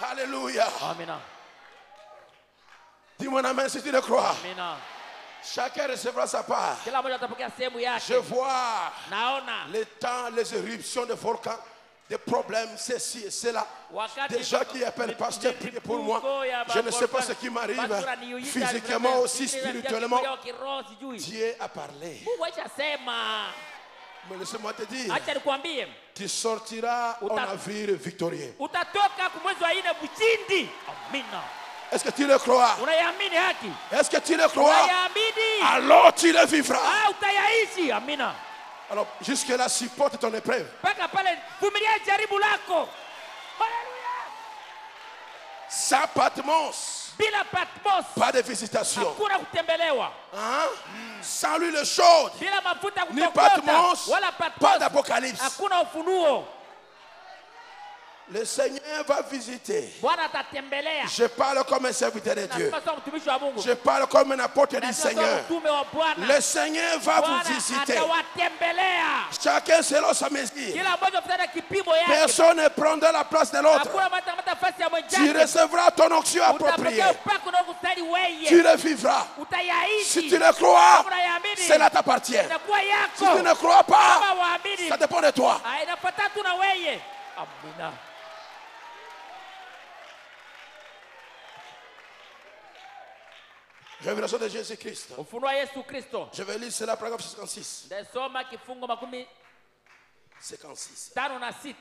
Alléluia. Amina. Dis-moi un amen si tu le crois. Amina. Chacun recevra sa part. Kila mmoja atapokea sehemu Je yake. vois Naona les temps, les éruptions de volcans, des problèmes, ceci et cela. wakati Des gens qui appellent pasteur, priez pour moi. Je ne sais pas ce qui m'arrive physiquement, aussi spirituellement. Dieu a parlé. Mungu ashasema. Mais laisse-moi te dire, Acha nikwambie, tu sortiras en navire victorieux. utatoka kwa mwezi wa 4 mshindi. Amina. Est-ce que tu le crois? Unayamini haki? Est-ce que tu le crois? Unayamini? Alors tu le vivras. Utayaishi. Amina. Alors jusque-là, supporte ton épreuve. Mpaka pale vumilia jaribu lako. Haleluya. Sans Patmos, Bila Patmos pas de visitation. hakuna kutembelewa. Hein? Sans lui le chaude, Bila mafuta ni kutokota Patmos, wala pas Patmos d'Apocalypse. hakuna ufunuo. Le Seigneur va visiter. Bwana atatembelea. Je parle comme un serviteur de Dieu. Nasema sawa mtumishi wa Mungu. Je parle comme un apôtre du Nasema sawa Seigneur. mtume wa Bwana. Le Seigneur va vous Bwana visiter. atawatembelea. Chacun selon sa mesure. Kila mmoja kufuata kipimo yake. Personne ne prendra la place de l'autre. Hakuna mtu nafasi ya Tu mwenzake. recevras ton onction appropriée. Utapokea upako unaokustahili Tu wewe. le vivras. Utayaishi. Si tu le crois, Kama unayamini, cela t'appartient. itakuwa Si tu yako. ne crois pas, Kama waamini, ça dépend de toi. inafuata tu na wewe. Amina. Révélation de Jésus-Christ. Ufunuo wa Yesu Kristo. Je vais lire cela, paragraphe 56. Ndasoma kifungo 56. 56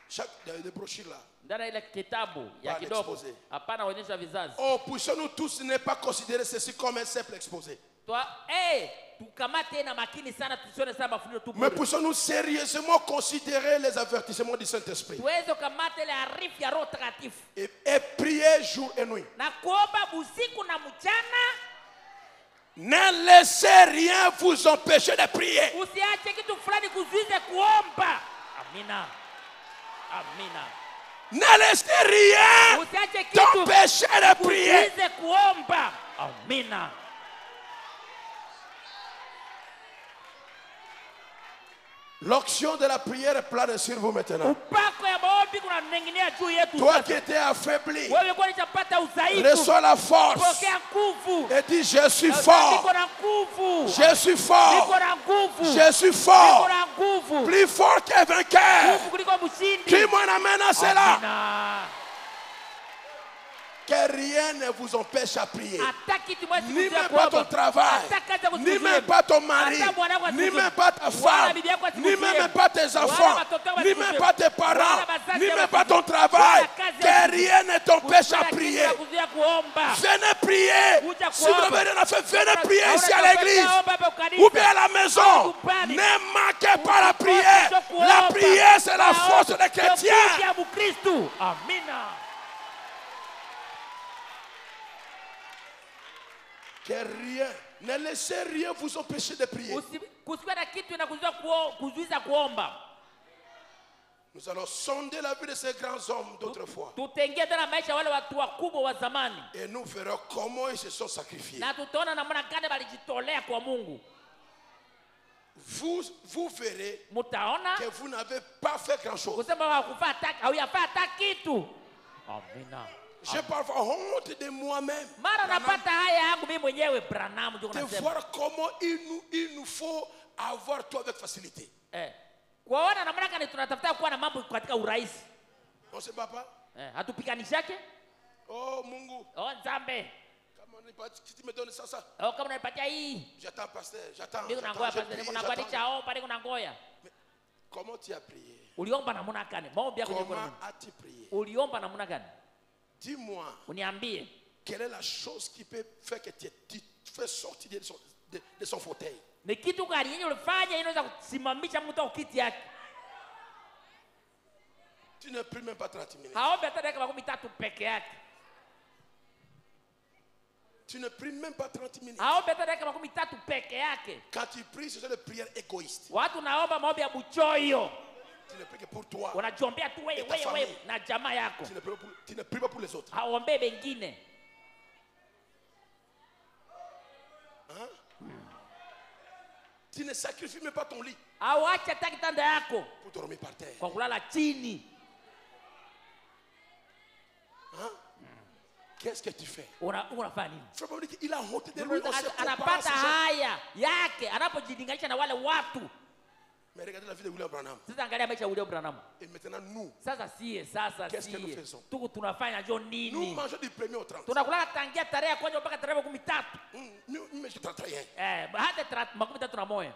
Chaque des brochures là. ndani ya ile kitabu ya Pas kidogo. l'exposé. Hapana onyesha vizazi. Oh, puissions-nous tous ne pas considérer ceci comme un simple exposé. Tukamate na makini sana tusione sana mafunuo tu. Mais puissions-nous sérieusement considérer les avertissements du Saint-Esprit. Tuweze kukamata ile arifu ya Roho Takatifu. Et prier jour et nuit. Na kuomba usiku na mchana. Ne laissez rien vous empêcher de prier. Usiache kitu fulani kuzuize kuomba. Amina. Amina. Ne laissez rien Usiache kitu t'empêcher de prier. kuzuize kuomba. Amina. L'onction de la prière plane sur vous maintenant. Upako ya maombi kunaning'inia juu yetu Toi sasa. qui étais affaibli, Wewe kwa nitapata udhaifu. reçois la force Pokea nguvu. et dis je suis Niko fort. na nguvu. Je suis Niko fort. na nguvu. Je suis Niko fort. na nguvu. Plus fort qu'un vainqueur. Nguvu kuliko mshindi. Qui m'en amène à cela? Amina. Que rien ne vous empêche à prier. Hata kitu mwezi Ni kuzuia même pas ton kuomba. travail, Hata kazi ya ni kuzuia. même pas ton mari, Hata bwana wako ni asikuzuie. même pas ta Wala femme, bibi yako ni asikuzuie. même pas tes enfants, Wala watoto wako ni même asikuzuie. pas tes parents, Wala bazazi ni wako même pas ton asikuzuie. travail. Wala kazi Que yako rien ne t'empêche à Hakuna kitu prier. ya kuzuia kuomba. Venez prier. Kuja Si vous kuomba. n'avez rien à faire, venez Hauna prier ici à cha kufanya, l'église omba hapa kanisa. ou bien à la maison. Au nyumbani. Ne manquez pas la prière. Usikose kuomba. La prière, c'est la force des Ndio chrétiens. nguvu ya Mkristo. Amina. Que rien, ne laissez rien vous empêcher de prier. Kusiwe na kitu kuzuiza kuomba. Nous allons sonder la vie de ces grands hommes d'autrefois. Tutaingia ndani ya maisha wale watu wakubwa wa zamani. Et nous verrons comment ils se sont sacrifiés. Na tutaona namna gani walijitolea kwa Mungu. Vous verrez Mutaona que vous n'avez pas fait grand chose. kusema hawakufaa hata kitu. Amina. Je peux avoir honte de moi-même. Mara napata haya yangu mimi mwenyewe Branham ndio De nasema. voir comment il nous faut avoir tout avec facilité. Kwaona namna gani tunatafuta kuwa na mambo katika urahisi. On se bat pas. Hatupikanishake. Oh Mungu. Oh Nzambe. Si tu me donnes ça. Oh kama unanipatia hii. J'attends pasteur, j'attends. Niko nangoya pastor, niko nangoya chaomba, niko nangoya. Comment tu as prié? Uliomba namna gani? Maombi yako ni Comment as-tu prié? Uliomba namna gani? Dis-moi. Uniambie. Quelle est la chose qui peut faire que tu fais sortir de son fauteuil? Ni kitu gani yenye ulifanya inaweza kusimamisha mtu au kiti yake? Tu ne pries même pas 30 minutes. Haombe hata dakika 13 peke yake. Tu ne pries même pas 30 minutes. Haombe hata dakika 13 peke yake. Quand tu pries, c'est une prière égoïste. Watu naomba maombi ya buchoyo. Tu ne pries que pour toi. Unajiombea tu wewe na jamaa yako. Tu ne pries pas pour les autres. Haombe wengine. Hein? Tu ne sacrifies même pas ton lit. Awacha hata kitanda yako pour dormir par terre. kwa kulala chini. Hein? Qu'est-ce que tu fais? Unafanya nini? Il a honte de lui. Anapata haya yake anapojilinganisha na wale watu. Mais regardez la vie de William Branham. Sasa angalia maisha ya William Branham. Et maintenant nous. Sasa Qu'est-ce que nous faisons? Tuko tunafanya jo nini? Nous mangeons du 1er au 30. Tunakula tangia tarehe kwanza mpaka tarehe 13. Mais je t'entends rien. Hata 13 na moyo.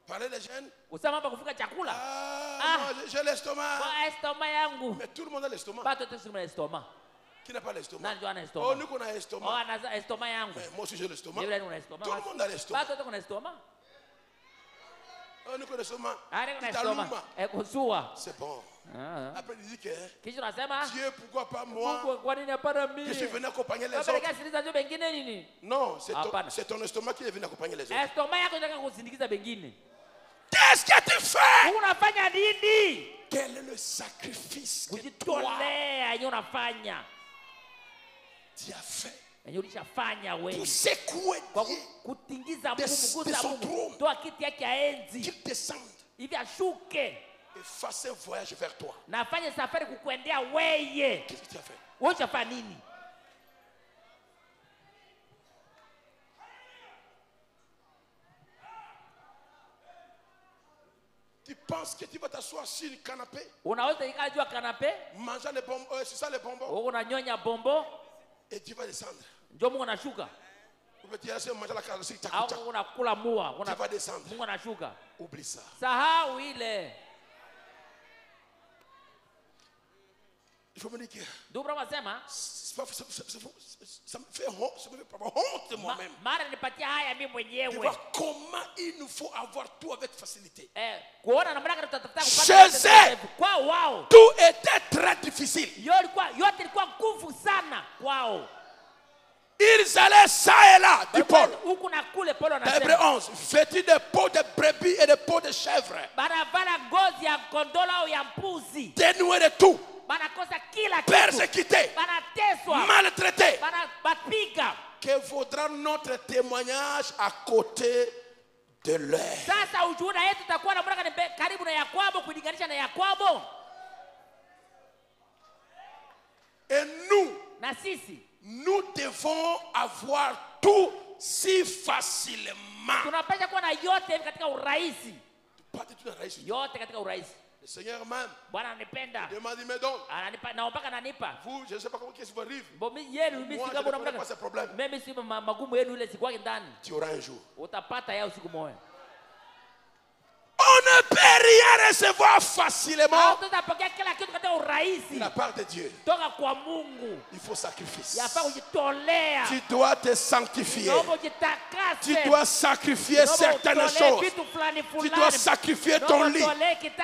Parler les jeunes. Usema hapa kufika chakula. Moi j'ai l'estomac. Kwa estomac yangu. Mais tout le monde a l'estomac. Bato tu sima estomac. Qui n'a pas l'estomac? Nani ana estomac? Oh, nous qu'on a l'estomac. Oh, ana estomac yangu. Mais moi aussi j'ai l'estomac. Tout le monde a l'estomac. Bato tu kuna estomac. Oh, nous qu'on a l'estomac. Kusua. C'est bon. Après il dit que Kisha unasema Dieu, pourquoi pas moi? Kwa nini hapana mimi? Je suis venu accompagner les autres. Non, c'est ton estomac qui est venu accompagner les autres. Estomac yako inataka kusindikiza wengine. Qu'est-ce que tu fais? Unafanya nini? Quel est le sacrifice que kujitolea yenye unafanya? Tu as fait. Yenye ulishafanya wewe. Pour secouer Dieu. Kutingiza Mungu, kugusa Mungu. Toa kiti yake ya enzi. Qu'il descende. Hivi ashuke. Et fasse un voyage vers toi. Na afanye safari kukuendea wewe. Qu'est-ce que tu as fait? Wewe unafanya nini? Tu penses que tu vas t'asseoir sur le canapé? Unaweza ikaa juu ya canapé? Manger les bonbons, c'est ça les bonbons? Unanyonya bombo? Et tu vas descendre. Ndio Mungu anashuka. Ou bien tu vas manger la carosserie. Au unakula mua. Tu vas descendre. Mungu anashuka. Oublie ça. Sahau ile. Il faut me dire que Dobra wasema ça me fait honte, ça me fait pas honte de moi-même. Mara nipatia haya mimi mwenyewe. Tu vois comment il nous faut avoir tout avec facilité. Kuona namna gani tutatafuta kupata kwa wao. Tout était très difficile. Yote ilikuwa nguvu sana kwao. Ils allaient ça et là, dit Paul. Huku na kule Paulo anasema. Hébreux 11, vêtus de peau de brebis et de peau de chèvre. Barabara ngozi ya kondola au ya mbuzi. Dénués de tout. Banakosa kila kitu. Persécutés. Banateswa. Maltraités. Banapiga. Que vaudra notre témoignage à côté de leur? Sasa ushuhuda yetu itakuwa namna gani karibu na Yakobo kulinganisha na Yakobo? Et nous, na sisi, nous devons avoir tout si facilement. Tunapaswa kuwa na yote katika urahisi. Tupate tu na rahisi. Yote katika urahisi. Le Seigneur même. Bwana ananipenda. Demande, il me donne. Ananipa na mpaka ananipa. Vous, je ne sais pas comment qu'est-ce qui vous arrive. Mimi yenu mimi si kama unamtaka. Pas ce problème. Mimi si magumu yenu ile siku yake ndani. Tu auras un jour. Utapata yao siku moja. On ne peut rien recevoir facilement de la part de Dieu. Il faut sacrifier. Tu dois te sanctifier. Tu dois sacrifier certaines choses. Tu dois sacrifier ton lit.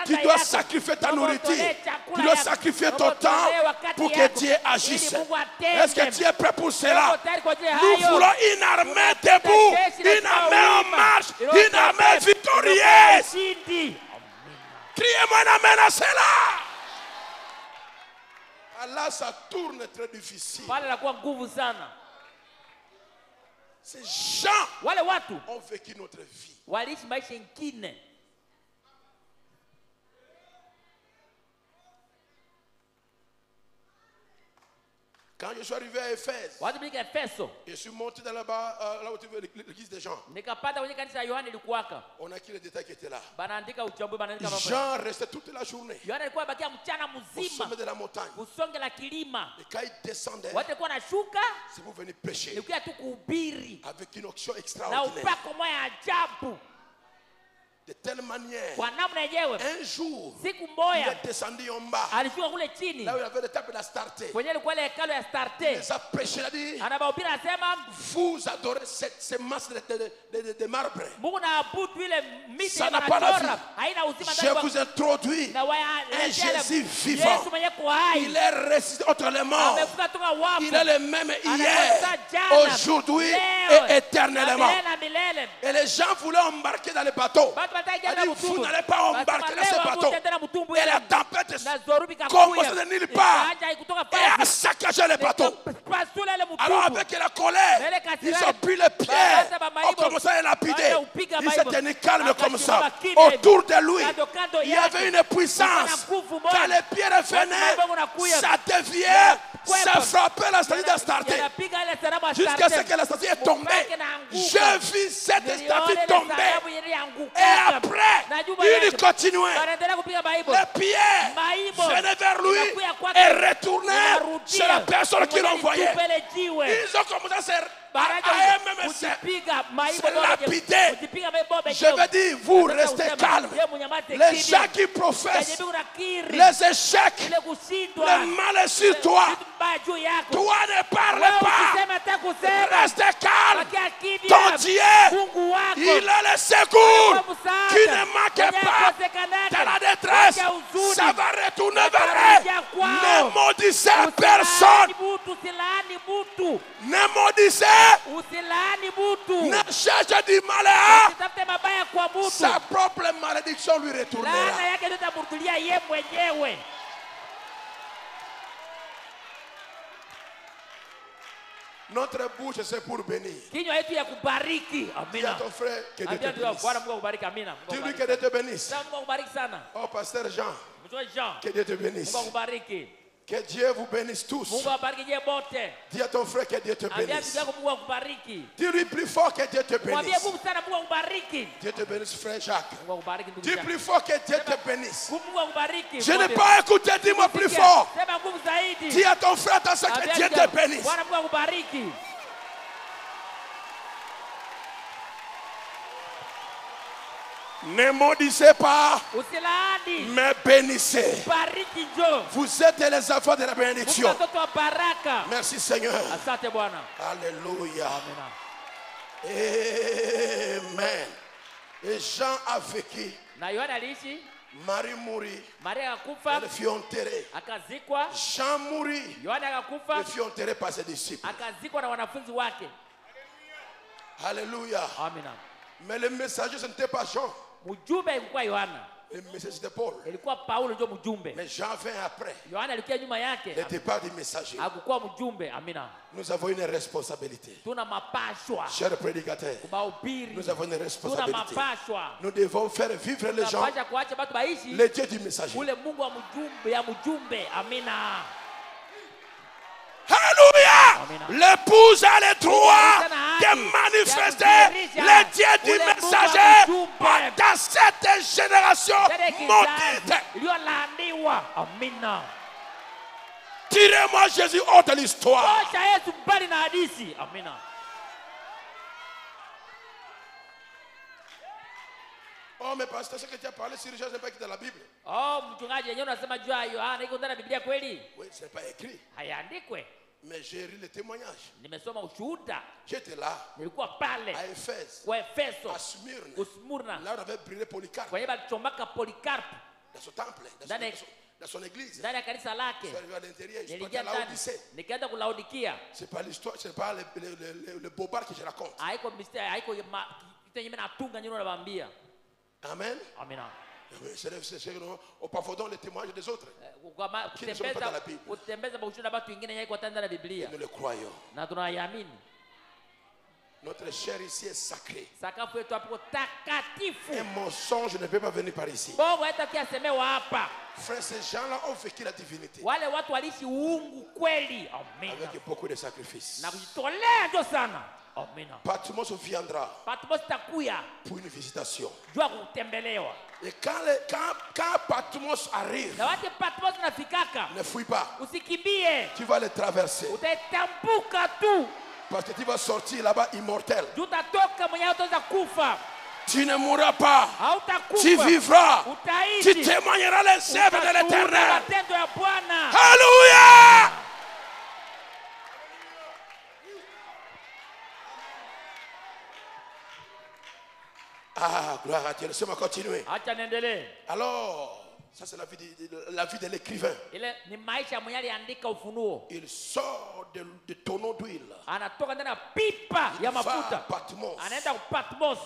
Tu dois sacrifier ta nourriture. Tu dois sacrifier ton temps pour que Dieu agisse. Est-ce que tu es prêt pour cela? Nous voulons une armée debout, une armée en marche, une armée victorieuse. Criez-moi un amen à cela. Allah, ça tourne très difficile. Ces gens ont vécu notre vie. Quand je suis arrivé à Éphèse, Wakati nilifika Efeso, je suis monté dans là-bas, là où tu veux l'église de Jean. nikapata kwenye kanisa ya Yohana ilikuwaka. On a écrit les détails qui étaient là. Banaandika uchambuzi, banaandika mambo. Jean restait toute la journée Yohana alikuwa bakia mchana au mzima sommet de la montagne. kusonge la kilima. Et quand il descendait, Watu walikuwa nashuka, c'est pour venir prêcher nilikuwa tu kuhubiri avec une onction na extraordinaire. upako moja ya ajabu. De telle manière, Kwa namna yenyewe, un jour, siku il moja est descendu en bas, alishuka kule chini là où il avait le temple d'Astarté. kwenye ilikuwa ile hekalu ya Il Starte. les a prêché, il a dit, Anabahubiri anasema vous adorez ces masses de marbre. Mungu naabudu ile miti Ça ya n'a pas la wanachora, vie. haina uzima Je ndani vous introduis na un Jésus vivant. Yesu mwenye kuhai. Il est ressuscité entre les morts. Amefuka toka wafu. Il est le même hier, Anakuwa jana, aujourd'hui leo, et éternellement. na milele. Et les gens voulaient embarquer dans le bateau. Watu wataki Il a enda dit, mtumbu. vous n'allez pas embarquer dans ce Basema, bateau. leo hamutenda mtumbu Et ile. la tempête Na zorubi commence kakuya. de nulle part Ikaanja haikutoka et a pasi. saccagé le bateau. Pasula ile mtumbu. Alors avec la colère, Ele ils kasirani. ont pris les pierres, ont commencé à lapider. Il s'est tenu calme comme ça. Autour de lui, il y avait une puissance. Quand les pierres venaient, ça déviait, ça frappait la statue d'Astarté. Yanapiga ile sanamu ya Jusqu'à ce Astarte. que la statue est tombée. Mpaka inaanguka. Je vis cette Niliona statue ile tomber. sanamu ilianguka. Et après, Na juba il yake. continuait. Wanaendelea kupiga Bible. Les pierres Maïbo. venaient vers lui Inakuya kwake. et retournaient Inarudia. sur la personne qui Mwenye l'envoyait. alitupa ile jiwe. Ils ont commencé à se Baraja même kujipiga Maïbo c'est bobe. lapidé. Kujipiga bobe. Je veux dire, vous restez calmes. Les gens qui professent les échecs, Ile kushindwa. le mal est sur toi. Kitu mbaya juu yako. Toi ne parle Wewe pas. usiseme hata kusema. Reste calme. Bakia kimya. Ton Dieu, Mungu wako. il a le secours Wewe msaada. qui ne manque Mwenye pas. akosekanake. Dans la détresse, Wacha huzuni. ça va retourner vers Watarejea elle. kwao. Ne maudissez Usilaani personne. mutu, usilaani mutu. Ne maudissez. Usilaani mutu. Ne cherche du mal à. Usitafute mabaya kwa mutu. Sa propre malédiction lui Laana retournera. yake ndio itamrudilia yeye mwenyewe. Notre bouche, c'est pour bénir. Kinywa yetu ya kubariki. Dis à Amina. ton frère que Dieu Ambia te ndio bénisse. Bwana Mungu akubariki. Amina. Mungu Dis-lui akubariki. que Dieu te bénisse. Sasa Mungu akubariki sana. Oh, pasteur Jean, Mchungaji Jean. que Dieu te bénisse. Mungu akubariki. Que Dieu vous bénisse tous. Mungu awabariki nyie wote. Dis à ton frère que Dieu te Ambia ndugu bénisse. yako Mungu akubariki. Dis-lui plus fort que Dieu te Mwambie bénisse. Mungu sana Mungu akubariki. Dieu te bénisse, frère Jacques. Mungu akubariki ndugu Dis yangu. plus fort que Dieu te bénisse. Mungu akubariki. Je n'ai Mwambie. pas écouté, dis-moi plus fort. Sema nguvu zaidi. Dis à ton frère, dans ce que Ambia Dieu ndugu te yangu, bénisse. Bwana Mungu akubariki. Ne maudissez pas, Usilaani. mais bénissez. Bariki njoo. Vous êtes les enfants de la Mungu bénédiction. watoto wa baraka. Merci Seigneur. Asante Bwana. Alléluia. Amina. Amen. Et Jean a vécu. Na Yohana aliishi, Marie mourit. Maria akakufa, Elle fut enterrée. akazikwa. Jean mourit. Yohana akakufa, Elle fut enterrée par ses disciples. akazikwa na wanafunzi wake. Alléluia. Amina. Mais le messager, ce n'était pas Jean. Mjumbe ilikuwa Yohana. Le messager, c'était Paul. Ilikuwa Paulo ndio mjumbe. Mais Jean vint après. Yohana alikuwa nyuma yake. Le départ du messager. Hakukuwa mjumbe. Amina. Nous avons une responsabilité. Tuna mapashwa. Chers prédicateurs, Mahubiri. nous avons une Tuna responsabilité. mapashwa. Nous devons faire vivre les gens, Tunapasha kuacha watu baishi le Dieu du messager. ule Mungu wa mjumbe ya mjumbe. Amina. Alléluia. Amina. L'épouse a le droit de manifester le Dieu du messager dans cette génération maudite. Iliyolaaniwa. Amina. Tirez-moi Jésus hors de l'histoire. Acha Yesu mbali na hadithi. Amina. Oh, mais pasteur, ce que tu as parlé sur Jésus n'est pas écrit dans la Bible. Oh, mchungaji yenyewe unasema juu ya Yohana iko ndani ya Biblia kweli? Oui, ce n'est pas écrit. Hayaandikwe. Mais j'ai lu le témoignage. Nimesoma ushuhuda. J'étais là, Nilikuwa pale à Éphèse, kwa Efeso, à Smyrne. Usmurna, Là, on avait brûlé Polycarpe kwenye balichomaka Polikarpo dans son temple, dans son église. ndani ya kanisa Je lake. suis arrivé à l'intérieur, je suis parti Niliingia à ndani, Laodicée. nikaenda kulaodikia. C'est pas l'histoire, c'est pas le bobard que je raconte. Haiko mistari, haiko kitu yenye mimi natunga nyinyi unawaambia. Amen. Amina. C'est au parfum les témoignages des autres. Kama Qui ne sont pas dans la Bible. kutembeza ushuhuda watu wengine yeye kwa ndani ya Biblia. Nous le croyons. Na tunayamini. Notre chair ici est sacrée. Sakafu yetu hapo takatifu. Un mensonge ne peut pas venir par ici. Bongo haitakiasemewa hapa. Frères, ces gens-là ont vécu la divinité. Wale watu waliishi uungu kweli. Amina. Avec beaucoup de sacrifices. Na kujitolea ndio sana. Amina. Patmos viendra Patmos takuya pour une visitation. jua kutembelewa. Et quand Patmos arrive, Na wati Patmos nafikaka. ne fuis pas. Usikimbie. Tu vas le traverser. Utaitambuka tu. Parce que tu vas sortir là-bas immortel. Utatoka mwenyewe utaweza kufa. Tu ne mourras pas. Hautakufa. Tu vivras. Utaishi. Tu témoigneras les œuvres de l'Éternel. Matendo ya Bwana. Alléluia. Ah, gloire à Dieu. Laissez-moi continuer. Acha niendelee. Alors, ça c'est la vie de l'écrivain. Ile ni maisha mwenye aliandika Ufunuo. Il sort de tonneau d'huile. Anatoka ndani ya pipa ya Va à mafuta. Patmos. Anaenda ku Patmos.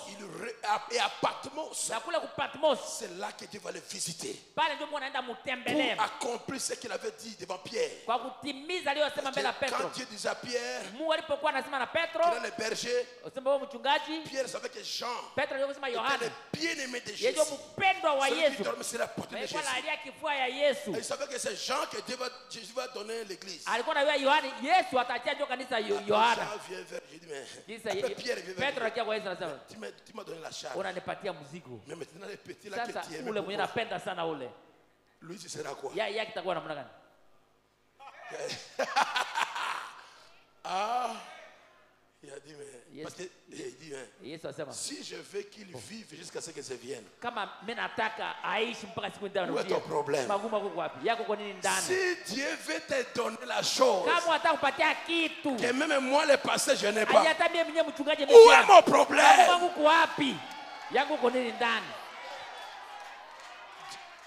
Et à Patmos, Na kule ku Patmos, c'est là que Dieu va le visiter. pale ndio anaenda mutembelea. Pour accomplir ce qu'il avait dit devant Pierre. Kwa kutimiza aliyosema mbele ya Petro. Quand Dieu disait à Pierre, Mungu alipokuwa anasema na Petro, qu'il est le berger, usema wewe mchungaji, Pierre savait que Jean Petro alikuwa kusema était Yohana. le bien-aimé de Yeye Jésus. mpendwa wa Celui qui Yesu. dormait sur la porte de Jésus. Alikuwa analia kifua ya Yesu. Et il savait que c'est Jean que Jésus va donner l'église. Alikuwa anajua Yohana, Yesu atachia ndio kanisa Yohana. Jean vient vers Jésus, mais Kisa après Pierre vient vers Petro lui. akiwa kwa Yesu anasema, Tu m'as donné la charge. unanipatia mzigo. Mais maintenant, les petits là Sasa que tu aimais ule mwenye beaucoup, napenda sana ule. lui, tu seras quoi? Yeye kitakuwa namna gani? Ah, il a dit, mais. Yes. Parce qu'il dit, mais, Yesu asema, si je veux qu'il vive jusqu'à ce que je vienne, kama mimi nataka aishi mpaka siku ndio où est ton problème? Magumu yako wapi? Yako kwa nini ndani? Si Dieu veut te donner la chose Kama unataka kupatia kitu, que même moi, le pasteur, je n'ai pas, hata mimi mwenyewe mchungaji où est ndio. mon problème? Magumu yako wapi? Yako kwa nini ndani?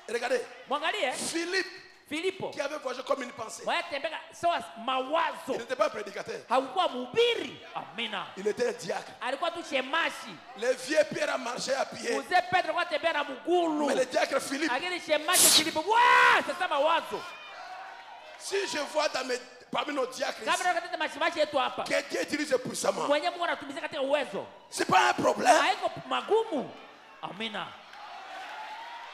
Regardez, Mwangalie Filipo qui avait voyagé comme une pensée. mwatembeka sawa Il mawazo. n'était pas un prédicateur, Hakuwa mhubiri. Amina. il était un diacre. Alikuwa tu shemashi. Le vieux Pierre a marché à pied, Mzee Petro kwa tembea na mgulu. mais le diacre Philippe, Lakini shemashi Filipo, wa sasa mawazo. si je vois parmi nos diacres Kama ici, tunataka mashimashi yetu hapa. que Dieu utilise puissamment, Mwenye Mungu anatumizia katika uwezo. c'est pas un problème. Haiko magumu. Amina.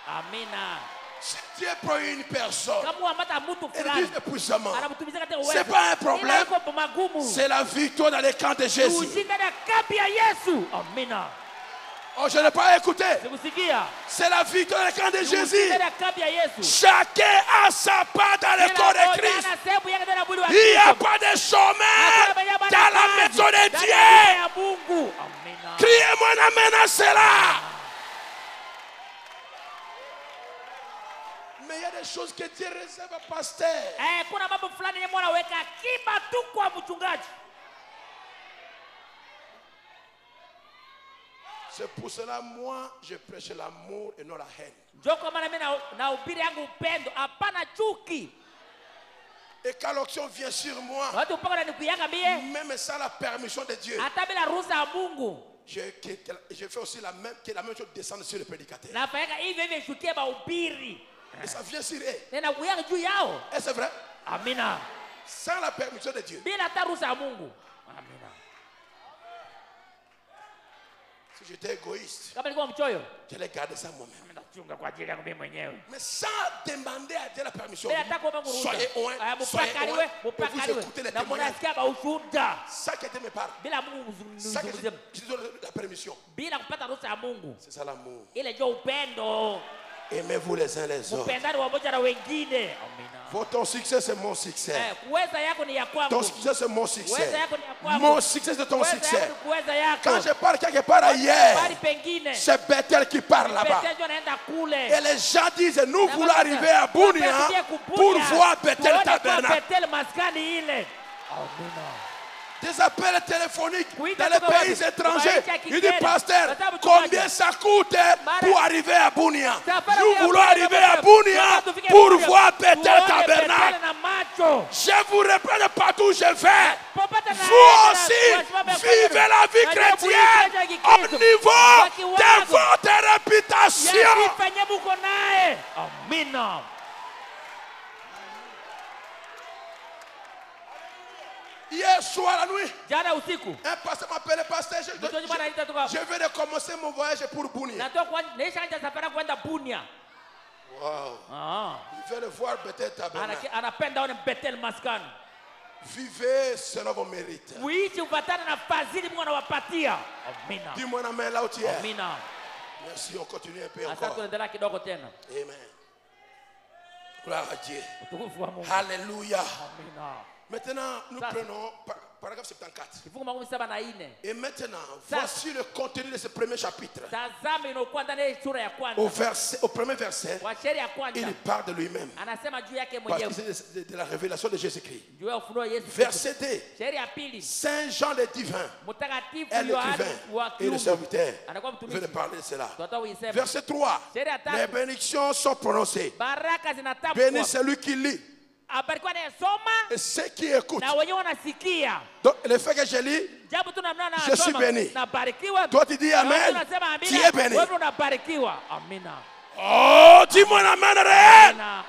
Amina. Si Dieu prend une personne Kama amata mtu et fulani l'utilise puissamment, anamtumizia katika uwezo. c'est pas un problème. Haiko magumu. C'est la victoire dans les camps de Jésus. Ushinda na kambi ya Yesu. Amina. Oh, je n'ai pas écouté. Sikusikia. C'est la victoire dans les camps de Jésus. Ushinda na kambi ya Yesu. Chacun a sa part dans le corps de Christ. Il n'y a pas de chômeur dans la maison de Dieu. Criez-moi un amen à cela. Mais il y a des choses que Dieu réserve à pasteur. Kuna mambo fulani yeye mwana weka akiba tu kwa mchungaji. C'est pour cela moi je prêche l'amour et non la haine. Ndio kwa maana mimi nahubiri yangu upendo, hapana chuki. Et quand l'onction vient sur moi, Watu mpaka wananikuianga mie, même sans la permission de Dieu, hata bila ruhusa ya Mungu. je fais aussi la même chose descendre sur le prédicateur. Nafanyaka hivyo hivyo shukie mahubiri. Et ça vient sur eux. Nena kuyanga juu yao. Et c'est vrai. Amina. Sans la permission de Dieu. Bila hata ruhusa ya Mungu. Amina. Si j'étais égoïste, Kama nilikuwa mchoyo, j'allais garder ça moi-même. mimi nachunga kwa ajili yangu mimi mwenyewe. Mais sans demander à Dieu la permission, Bila hata kuomba ruhusa. soyez loin, soyez loin, et vous écoutez les Na témoignages. mnasikia ba ushuhuda. Ça qui était mes parents. Bila Mungu Ça que mzungumzie. je donne la permission. Bila kupata ruhusa ya Mungu. C'est ça l'amour. Ile ndio upendo. Aimez-vous les uns les autres. Mpendani wamoja na wengine. Amina. Ton succès, c'est mon succès. Kuweza yako ni ya kwangu. Ton succès, c'est mon succès. Kuweza yako ni ya kwangu. Mon succès, c'est ton Kuweza succès. yako, kuweza yako. Quand je pars quelque part ailleurs, Bali pengine. c'est Bethel qui part là-bas. Bethel ndio anaenda kule. Et les gens disent, nous voulons arriver à Bunia pour voir Bethel tabernacle. Bethel maskani ile. Amina. Des appels téléphoniques Oui, dans les d'accord, pays ouais. étrangers. Ouais, Il dit, pasteur, ouais. combien ça coûte pour arriver à Bunia? Ça fait Nous rien, voulons ouais, arriver ouais, à ouais. Bunia Ça fait pour rien. voir Bethel Tuone tabernacle. Bethel na macho. Je vous reprends partout où je vais. Popote na Vous aussi, vivez la vie chrétienne au niveau de votre réputation. Yasifanye muko naye. Amina. Hier soir la nuit, Jana usiku. un pasteur m'a appelé pasteur. Mtumishi Bwana anaita toka. Je viens de commencer mon voyage pour Bunia. Natoka kwa naishaanza safari kwenda Bunia. Wow. Ah. Il veut le voir peut-être tabernacle. Anapenda one Bethel maskani. Vivez selon vos mérites. Uishi upatane na fadhili Mungu anawapatia. Amina. Dis-moi amen là où tu es. Amina. Merci, on continue un peu Asante encore. tuendelea kidogo tena. Amen. Gloire à Dieu. Utukufu wa Mungu. Alléluia. Amina. Maintenant, nous Ça, prenons paragraphe 74. Kifungu makumi saba na nne. Et maintenant, Ça, voici le contenu de ce premier chapitre. Tazama inayokuwa ndani ya sura ya kwanza. Au premier verset, Kwa sheria ya kwanza. il parle de lui-même. Anasema juu yake Parce mwenyewe. que c'est de la révélation de Jésus-Christ. Juu ya ufunuo wa Yesu. Verset 2. Sheria ya pili. Saint Jean le divin Mtakatifu est Yohana l'écrivain wa et le kiume. serviteur. Anakuwa Je vais mtumishi. parler de cela. Tunataka uiseme. Verset 3. Sheria ya tatu. Les bénédictions sont prononcées. Baraka zinatamkwa. Béni celui qui lit Abarikiwa anayesoma et ceux qui écoutent. na wenyewe wanasikia. Donc, le fait que je lis, Japo tu namna na Je suis béni. Nabarikiwa. toi tu dis Amen, Unasema tu amina. es béni. Wewe unabarikiwa. Amina. Oh, dis-moi Amen réel. Amina.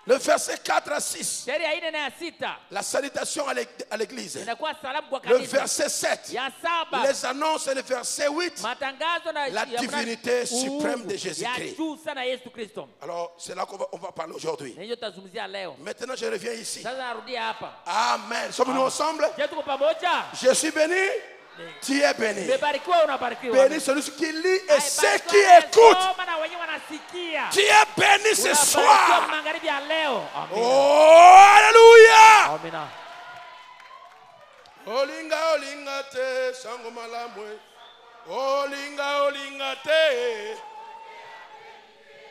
Le verset 4 à 6. Sheria ya 4 na ya 6 La salutation à l'église. inakuwa salamu kwa Le kanisa. verset 7. Ya 7 Les annonces et le verset 8. matangazo na La ya divinité suprême de Jésus-Christ. Ya juu sana Yesu Kristo. Alors, c'est là qu'on va parler aujourd'hui. Na hiyo tutazungumzia leo. Maintenant, je reviens ici. Sasa narudia hapa. Amen. Sommes-nous ensemble? Je tuko pamoja? Je suis béni. Tu es béni. Umebarikiwa unabarikiwa. Béni celui qui lit et ceux Barikiwa qui écoutent. anayesoma na wenyewe wanasikia. Tu es béni ce Unabarikiwa soir. magharibi ya leo. Amina. Oh, alléluia. Amina. Olinga olinga te sango malamwe. Olinga olinga te.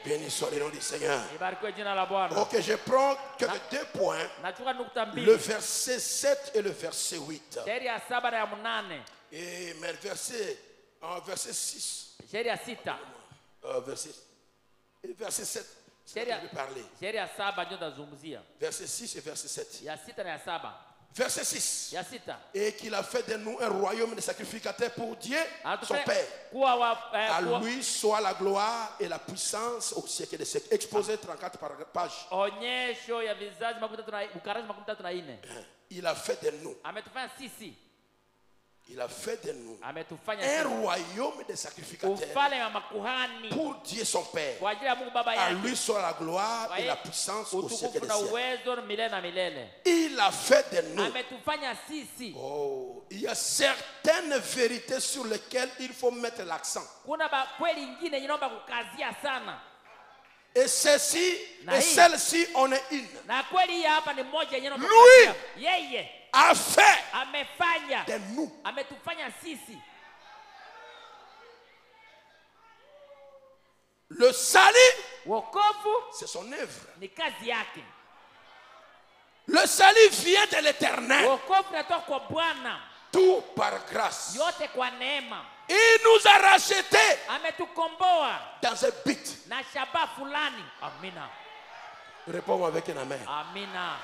Béni soit le nom du Seigneur. Ibarikiwe jina la Bwana. Ok, je prends que deux points. Nachukua nukta Le mbili. verset 7 et le verset 8. Sheria ya 7 na ya 8. Et mais verset 6. Sheria ya 6. Verset 7. C'est Sheria ce que je vais parler. Sheria ya 7 ndio nazungumzia. Verset 6 et verset 7. Ya 6 na ya 7. Verset 6. Ya 6. Et qu'il a fait de nous un royaume de sacrificateurs pour Dieu, son Père. À lui soit la gloire et la puissance au siècle des siècles. Exposé 34 pages. Onyesho ya vizazi ukarazi 34. Il a fait de nous. Ametufanya sisi. Il a fait de nous Ametufanya un royaume de sacrificateurs ufalme wa makuhani pour Dieu son Père. kwa ajili ya Mungu Baba À yake. lui soit la gloire et la puissance au siècle Utukufu des na siècles. uwezo milele na milele. Il a fait de nous. Ametufanya sisi. Oh, il y a certaines vérités sur lesquelles il faut mettre l'accent. Kuna kweli nyingine inaomba kukazia sana. Et celle-ci, on est une. Na kweli hii hapa ni moja yenyewe Lui yeye a fait amefanya de nous. ametufanya sisi. Le salut, Wokovu c'est son œuvre. ni kazi yake. Le salut vient de l'Éternel. Wokovu natoka kwa Bwana. Tout par grâce. Yote kwa neema. Il nous a rachetés Ametukomboa dans un but. na shaba fulani. Amina. Réponds avec un amen. Amina.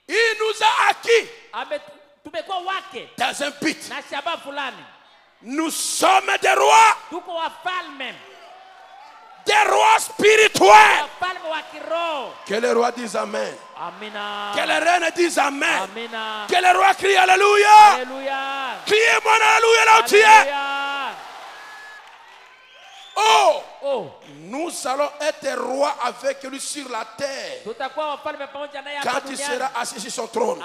Il nous a acquis Tumekuwa wake dans un but. na shaba fulani. Nous sommes des rois. Tuko wafalme. Des rois spirituels. Wafalme wa kiroho. Que les rois disent amen. Amina. Que les reines disent amen. Amina. Que les rois crient alléluia. Alléluia. Criez mon alléluia là où tu es. Alléluia. Oh, nous allons être rois avec lui sur la terre. Tutakuwa wafalme pamoja naye hapa Quand il duniani. sera assis sur son trône.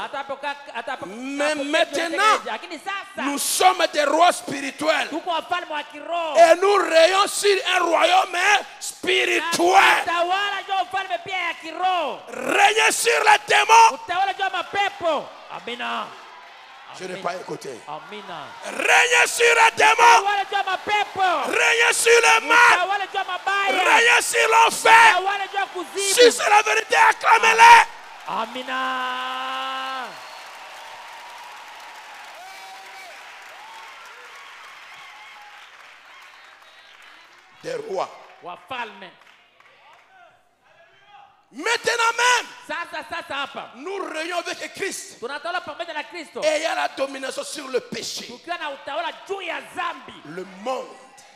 Mais Mais maintenant, lakini sasa nous sommes des rois spirituels. tuko wafalme wa kiroho. Et nous rayons sur un royaume spirituel. Utawala juu ya ufalme pia ya kiroho. Régner sur les démons. Utawala juu ya mapepo. Amina. Je n'ai pas écouté. Amina. Régner sur les démons. Utawala juu ya mapepo. Régner sur le mal. Utawala juu ya mabaya. Régner sur l'enfer. Utawala juu ya kuzimu. Si c'est la vérité, acclamez-les. Amina. Des rois. Wafalme. Maintenant même, Sasa hapa nous régnons avec Christ. tunatawala pamoja na Kristo. Et il y a la domination sur le péché. Tukiwa na utawala juu ya dhambi. Le monde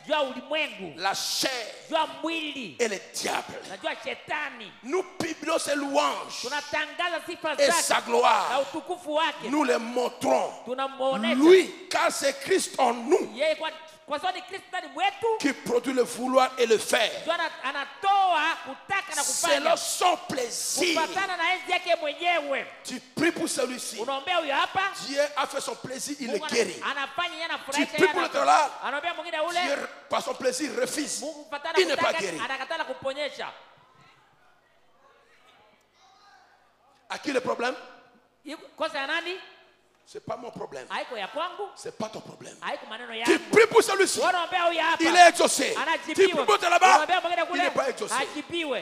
jua ulimwengu, la chair jua mwili, et le diable. na jua shetani. Nous publions ses louanges Tunatangaza sifa et zake sa na gloire. utukufu wake. Nous les montrons. Tunamuonesha Lui, car c'est Christ en nous yeye kwa sababu ni Kristo ndani mwetu, qui produit le vouloir et le faire. ndio anatoa kutaka na Selon kufanya son plaisir. kufuatana na enzi yake mwenyewe. Tu pries pour celui-ci. Unaombea huyo hapa, Dieu a fait son plaisir, il le Mungu guérit. anafanya yeye Tu anafurahisha pries pour l'autre là. anaombea mwingine ule, Dieu, par son plaisir, refuse. Mungu kufuatana Il n'est pas kutaka guéri. anakataa kuponyesha. À qui le problème? Kosa ya nani? C'est pas mon problème. Haiko ya kwangu, C'est pas ton problème. haiko maneno Tu yangu. pries pour celui-ci. Unaombea huyo hapa, Il est exaucé. Tu pries anajibiwa. pour l'autre là-bas. Unaombea mwingine Il kule, n'est pas exaucé. ajibiwe.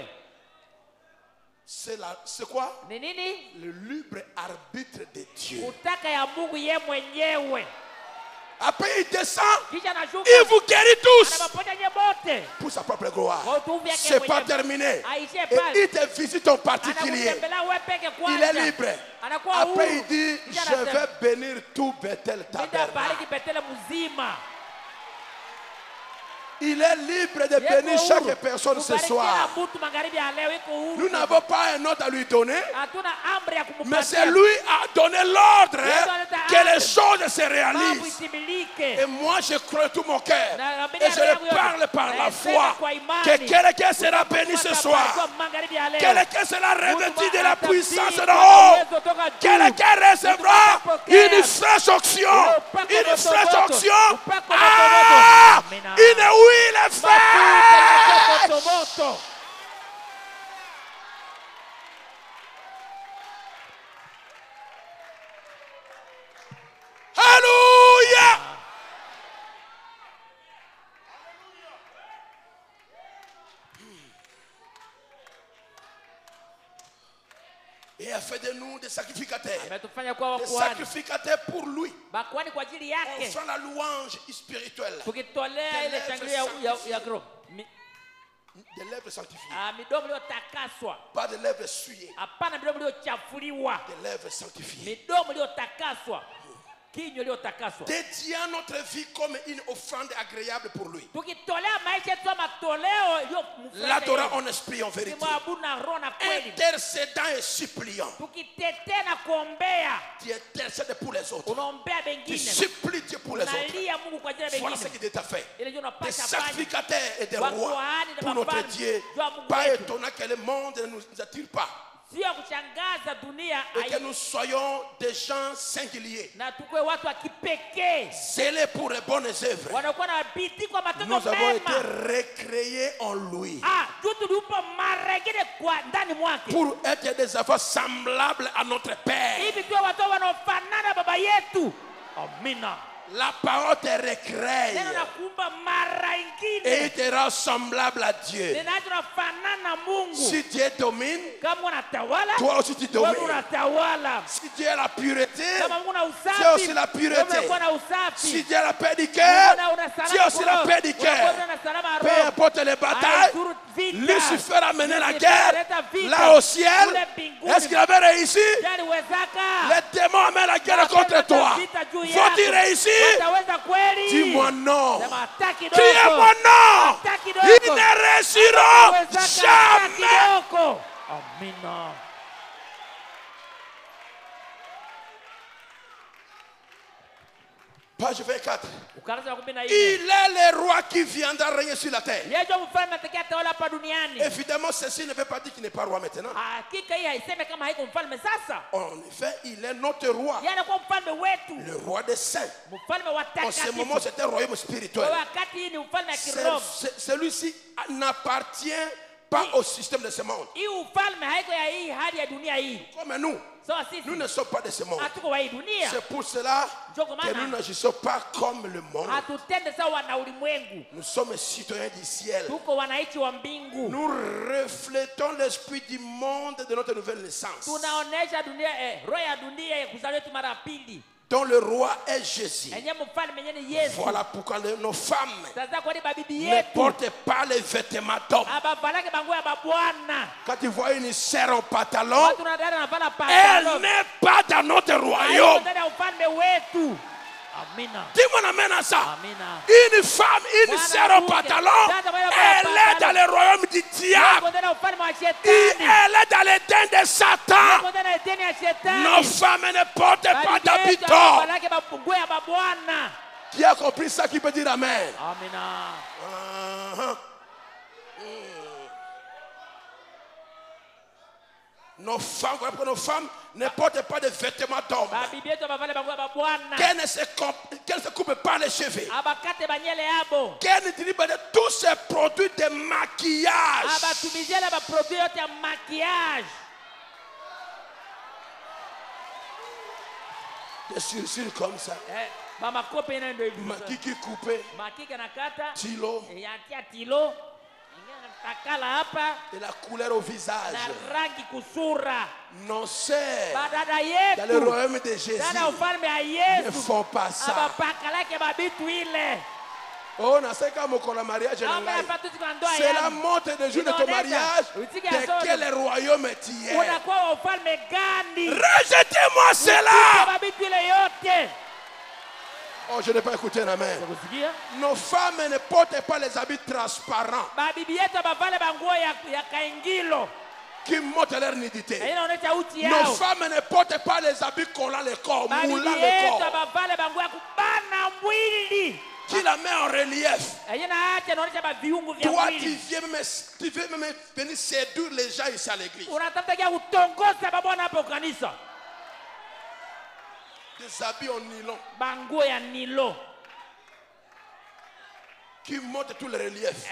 C'est quoi? Ni nini? Le libre arbitre de Dieu. Kutaka ya Mungu yeye mwenyewe. Après, il descend. Kisha anashuka, Il vous guérit tous. anawaponya nyie wote. Pour sa propre gloire. Kwa utukufu yake C'est pas mwenyewe. terminé. Aishie Et pale. il te visite en particulier. Anakutembelea wewe peke Il kwanza. est libre. Anakuwa Après, huru. il dit, Kisha je anasema, vais bénir tout Bethel nitabariki tabernacle. Betele mzima. Il est libre de Yeko bénir huru. chaque personne ce Kubariki soir. kila mtu magharibi ya leo, iko huru. Nous n'avons pas un ordre à lui donner, Hatuna amri ya mais kumupatia. c'est lui a donné l'ordre que les choses se Mambo réalisent. itimilike. Et moi, je crois de tout mon cœur. Na Et je le parle par la foi. Que quelqu'un sera béni ce soir. Quelqu'un sera revêtu de la puissance d'en haut. Quelqu'un recevra une fraîche onction. Une fraîche onction. Ah! Une huile fraîche. Alléluia. Et a fait de nous des sacrificateurs. Ametufanya kuwa Des wakuhani. sacrificateurs pour lui. Bakuhani kwa ajili On yake. fait la louange spirituelle. Tukitolea ile shangilio ya kiroho. Des lèvres sanctifiées. Midomo iliyotakaswa. Pas des lèvres souillées. Hapana midomo iliyochafuliwa. Des lèvres sanctifiées. Midomo iliyotakaswa. Kinywa iliyotakaswa. Dédiant notre vie comme une offrande agréable pour lui. Tukitolea maisha yetu matoleo L'adorant en esprit en vérité. Kimwabudu na roho na kweli. Intercédant et suppliant. Tukitetea na kuombea. Tu intercèdes pour les autres. Unaombea Tu bengine. supplies Dieu pour les autres. Unalia Mungu kwa ajili ya Voilà ce bengine. qu'il t'a fait. Ile ndio Des unapasha fanya. sacrificateurs et des rois Wakuhani na pour notre mabwana. Dieu. Jua Mungu Pas wetu. étonnant que le monde ne nous attire pas. Sio kushangaza dunia Et que nous soyons des gens singuliers. na tukue watu wa kipekee. Zélés pour les bonnes œuvres. Wanakuwa na bidii kwa matendo Nous avons été mema. recréés en lui. Tu tuliupo mara ingine kwa ndani mwake. Pour être des enfants semblables à notre Père. Hivi tuwe watu wanaofanana baba yetu. Amina. La parole te recrée. Neno la kuumba mara Et ingine. il te rend semblable à Dieu. Neno tunafanana Mungu. Si Dieu domine, Kama unatawala, toi aussi tu wewe domines. unatawala. Si Dieu a la pureté, Kama Mungu na usafi, Dieu aussi la pureté. wewe unakuwa na usafi. si Dieu a la paix du cœur, Una salama Dieu aussi la roho. paix du cœur. Unakuwa na salama Peu roho. importe les batailles, Haidhuru vita. Lucifer a mené la Lucifer guerre aleta vita. là au ciel. Kule mbinguni. Est-ce qu'il avait réussi? Aliwezaka. Les démons amènent la guerre contre toi. Faut-il réussir? Wataweza kweli? Dis-moi non. Sema hata kidogo. Criez-moi non. Hata kidogo. Ils ne réussiront Watawezaka hata jamais. kidogo. Amina. Page 24. Ukurasa wa 14. Il est le roi qui viendra régner sur la terre. Yeye ndio mfalme atakayetawala hapa duniani. Évidemment, ceci ne veut pas dire qu'il n'est pas roi maintenant. Hakika hii haiseme kama haiko mfalme sasa. En effet, il est notre roi, Yeye anakuwa mfalme wetu. le roi des saints. Mfalme wa En ce moment, takatifu. c'est un royaume spirituel. Wakati hii ni mfalme wa kiroho. Celui-ci n'appartient pas au système de ce monde. Hii ufalme haiko ya hii hali ya dunia hii. Comme nous, Sawa sisi. nous ne sommes pas de ce monde. Hatuko wa hii dunia. C'est pour cela que nous n'agissons pas comme le monde. Hatutende sawa na ulimwengu. Nous sommes citoyens du ciel. Tuko wananchi wa mbingu. Nous reflétons l'esprit du monde de notre nouvelle naissance, Tunaonesha dunia roho ya dunia ya kuzaliwa tu mara pili. dont le roi est Jésus. Enye mfalme yenye ni Yesu. Voilà pourquoi nos femmes Sasa kwa bibi ne yetu. portent pas les vêtements d'hommes. Abavalake bangu ya babwana. Quand tu vois une sœur en pantalon, Watu na dada na vala elle pantalon. n'est pas dans notre royaume. Ndani ya ufalme wetu. Amina. Dis-moi amen à ça. Amina. Une femme, une sœur au pantalon, elle est dans le royaume du diable. Elle est dans les dents de Satan. Nos femmes ne portent pas d'habits d'or. Qui a compris ça qui peut dire amen? Amina. Nos femmes ne portent pas de vêtements d'homme. Qu'elles ne se coupent pas les cheveux. Qu'elles n'utilisent pas de tous ces produits de maquillage. Des sourcils comme ça. Makiki coupé. Tilo. Et la couleur au visage. Nos sœurs dans le royaume de Jésus ne font pas ça. Oh, c'est la montre de jour de ton mariage. De quel royaume tu es? Rejetez-moi cela. Oh, je n'ai pas écouté un amen. Nos femmes ne portent pas les habits transparents qui montrent leur nudité. Nos femmes ne portent pas les habits collant le corps, moulant le corps, qui la met en relief. Toi, tu veux même venir séduire les gens ici à l'église. Des habits en nylon qui montrent tout le relief.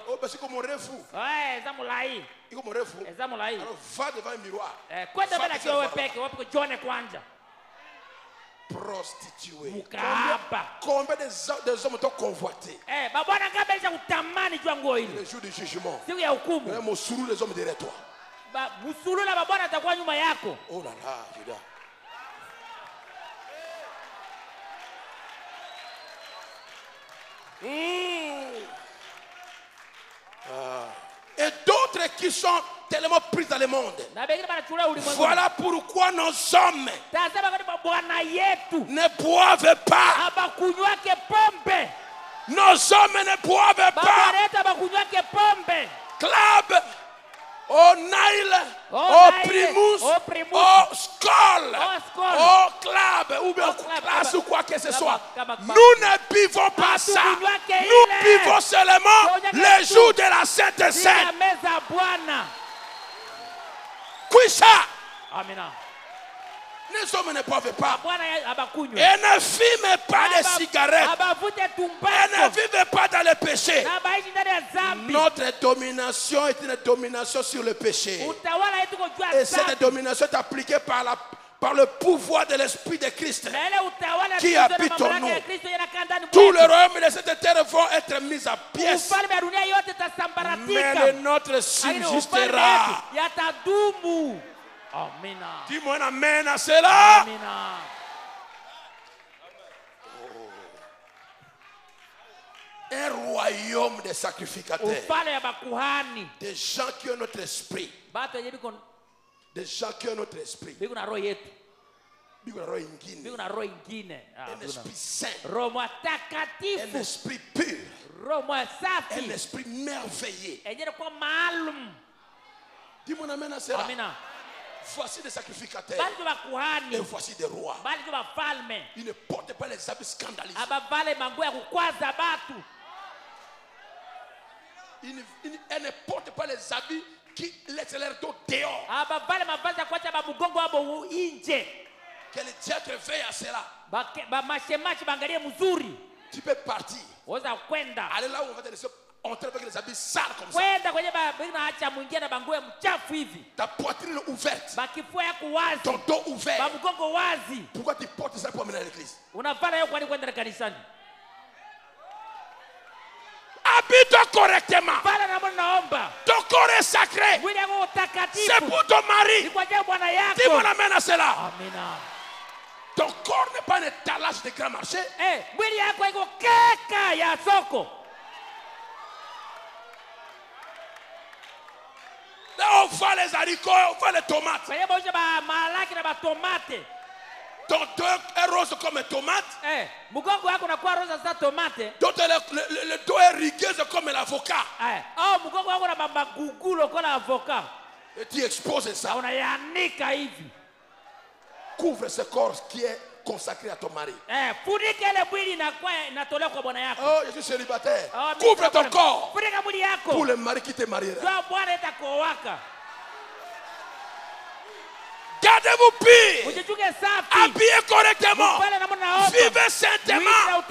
Oh, parce que mon rêve fou. Il mon rêve fou. Alors va devant un miroir. Prostituée. Combien des hommes t'ont convoité? Le jour du jugement. Mon sourou, les hommes derrière toi. Oh là là, Judas. Et d'autres qui sont tellement pris dans le monde. Voilà pourquoi nos hommes ne boivent pas. Nos hommes ne boivent pas. Club, au Nile, au Primus, au Skoll, au Club, ou bien au classe ou quoi que ce soit. Nous ne buvons pas ça. Nous buvons seulement les jours de la Sainte Seine. Qui ça? Les hommes ne boivent pas. Et ne fument pas de cigarettes. Et ne vivent pas dans le péché. Notre domination est une domination sur le péché. Et cette domination est appliquée par le pouvoir de l'Esprit de Christ qui habite en nous. Tout le royaume de cette terre vont être mis à pièces. Mais le nôtre subsistera. Amina. Dis-moi un amen à cela. Amina. Un royaume de sacrificateurs. Des gens qui ont notre esprit. Des gens qui ont notre esprit. Un esprit saint. Un esprit pur. Un esprit merveilleux. Dis-moi un amen à cela. Voici des sacrificateurs. Et voici des rois. Ils ne portent pas les habits scandalisés. Ils ne portent pas les habits qui laissent leur dos dehors. Que le diable veille à cela. Tu peux partir. Aller là où on va te laisser entrer avec les habits sales comme ça. Ta poitrine ouverte. Ton dos ouvert. Pourquoi tu portes ça pour amener à l'église? Habite-toi correctement. Ton corps est sacré. C'est pour ton mari. Dis-moi l'amen à cela. Ton corps n'est pas un étalage de grand marché. Là, on voit les haricots, on voit les tomates. ton dos est rose comme une tomate, mgongo wako unakuwa rosa sa tomate, d'autres le dos est rigueuse comme l'avocat. Mgongo wako na magugu lokola avocat. Et tu exposes ça. Unayanika hivi. Couvre ce corps qui est consacré à ton mari. Funika ile mwili inatolewa kwa bwana yako. Oh, je suis célibataire. Couvre ton corps. Funika mwili yako. Pour le mari qui te mariera. Kwa bwana itakuoaka. Gardez-vous pire. Habillez correctement. Vivez saintement.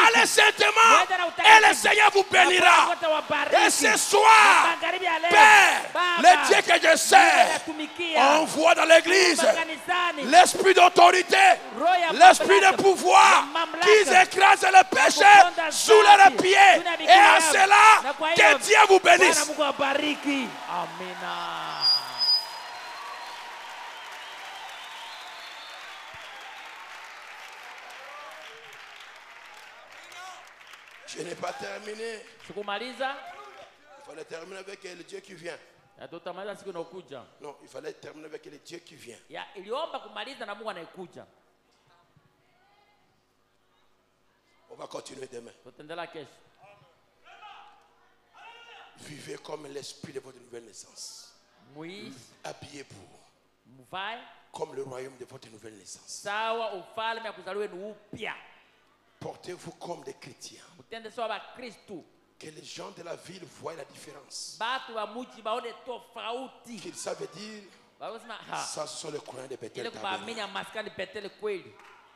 Allez saintement. Et le Seigneur vous bénira. Et ce soir, Père, le Dieu que je sers, envoie dans l'église l'esprit d'autorité, l'esprit de pouvoir qui écrase le péché sous leurs pieds. Et à cela, que Dieu vous bénisse. Amen. Je n'ai pas terminé. Il Sikumaliza. fallait terminer avec le Dieu qui vient. Tutamaliza siku inayokuja. Non, il fallait terminer avec le Dieu qui vient. Iliomba kumaliza na Mungu anayekuja. On va continuer demain. Tutaendelea kesho. Vivez comme l'esprit de votre nouvelle naissance. Habillez-vous comme le royaume de votre nouvelle naissance. Sawa ufalme ya kuzaliwa ni upya. Portez-vous comme des chrétiens. Que les gens de la ville voient la différence. Qu'ils savent dire, ça ce sont les croyants de Bethel.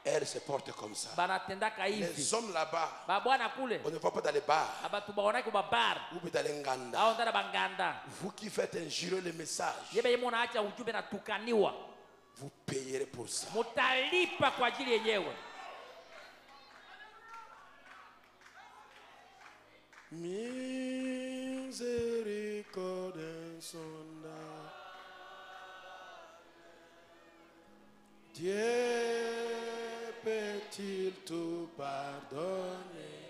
Elles se portent comme ça. Les hommes là-bas, on ne va pas dans les bars ou dans les nganda. Vous qui faites injurer le message, vous payerez pour ça. Miséricorde sonda. Dieu peut-il tout pardonner?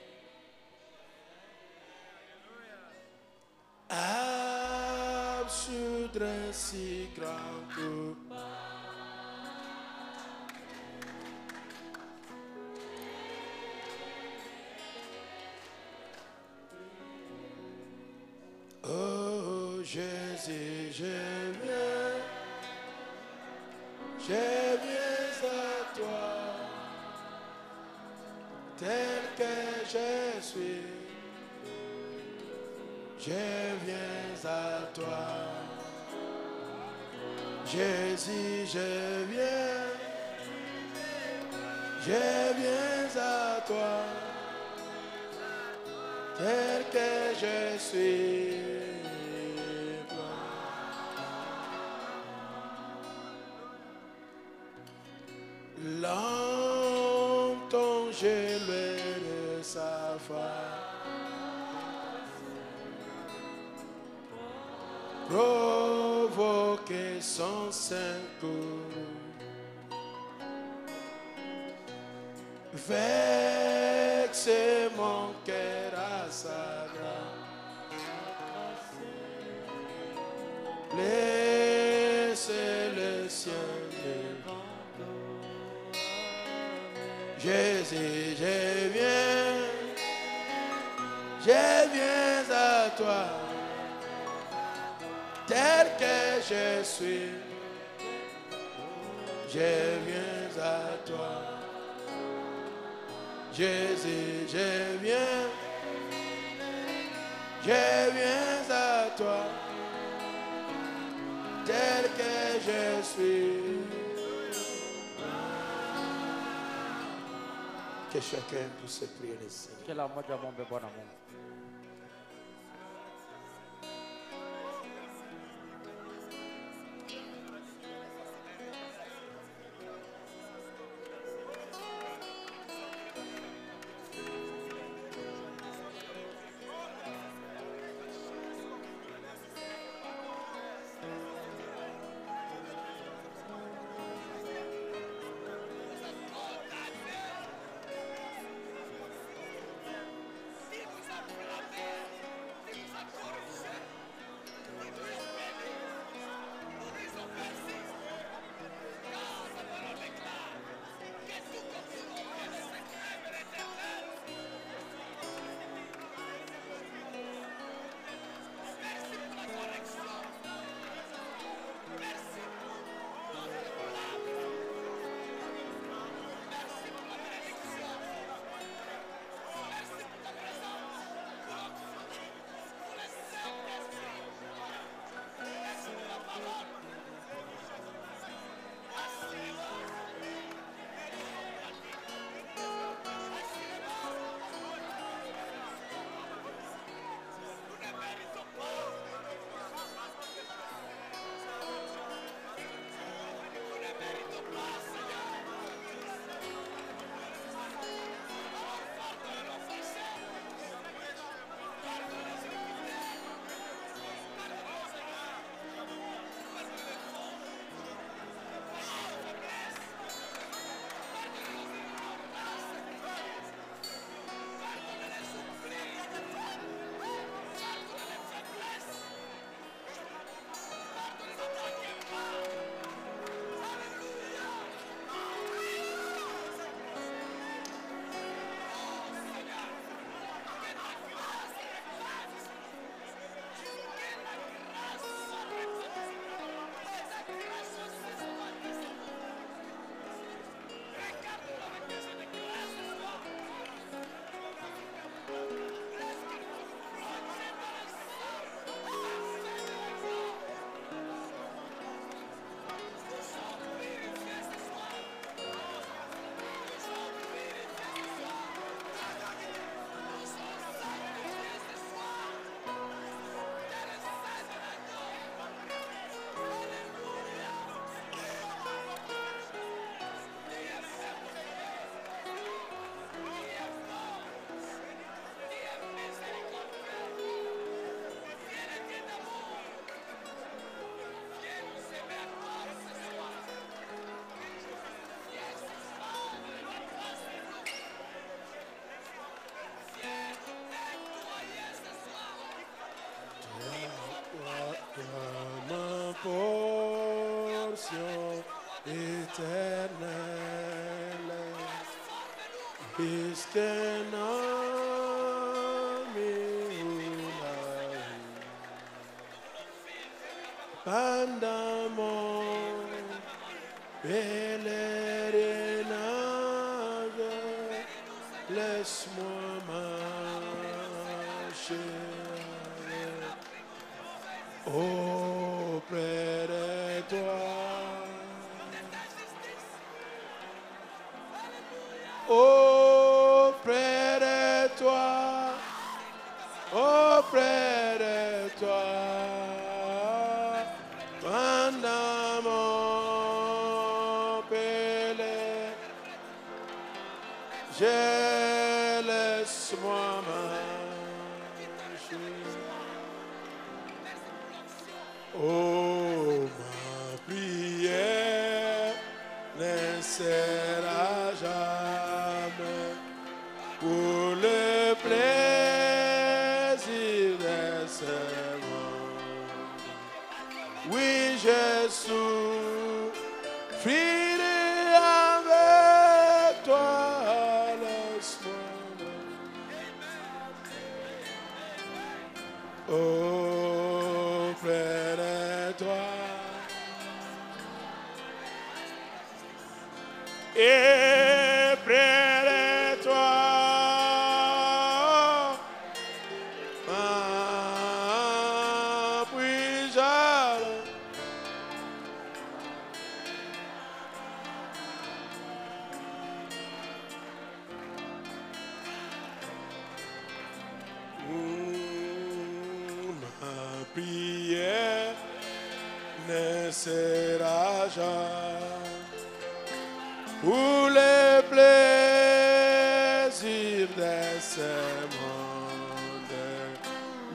Absoudre un si grand coupable. Oh Jésus, je viens à toi, tel que je suis, je viens à toi. Jésus, je viens à toi, tel que je suis. Longtemps je louerai sa foi, provoquer son saint courroux, vexer mon cœur à sa grâce, laisser le ciel devant. Jésus, je viens à toi, tel que je suis, je viens à toi. Jésus, je viens à toi, tel que je suis. Que chacun puisse prier le Seigneur. Laisse-moi marcher auprès de toi. Auprès de toi. Auprès de toi. Pendant mon pèlerinage, laisse-moi marcher. Oh, ma prière ne sera jamais pour le plaisir de ce monde. Oui, je souffrirai avec toi. Auprès de toi et près de toi, puis-je prière ne sera jamais pour le plaisir de ce monde.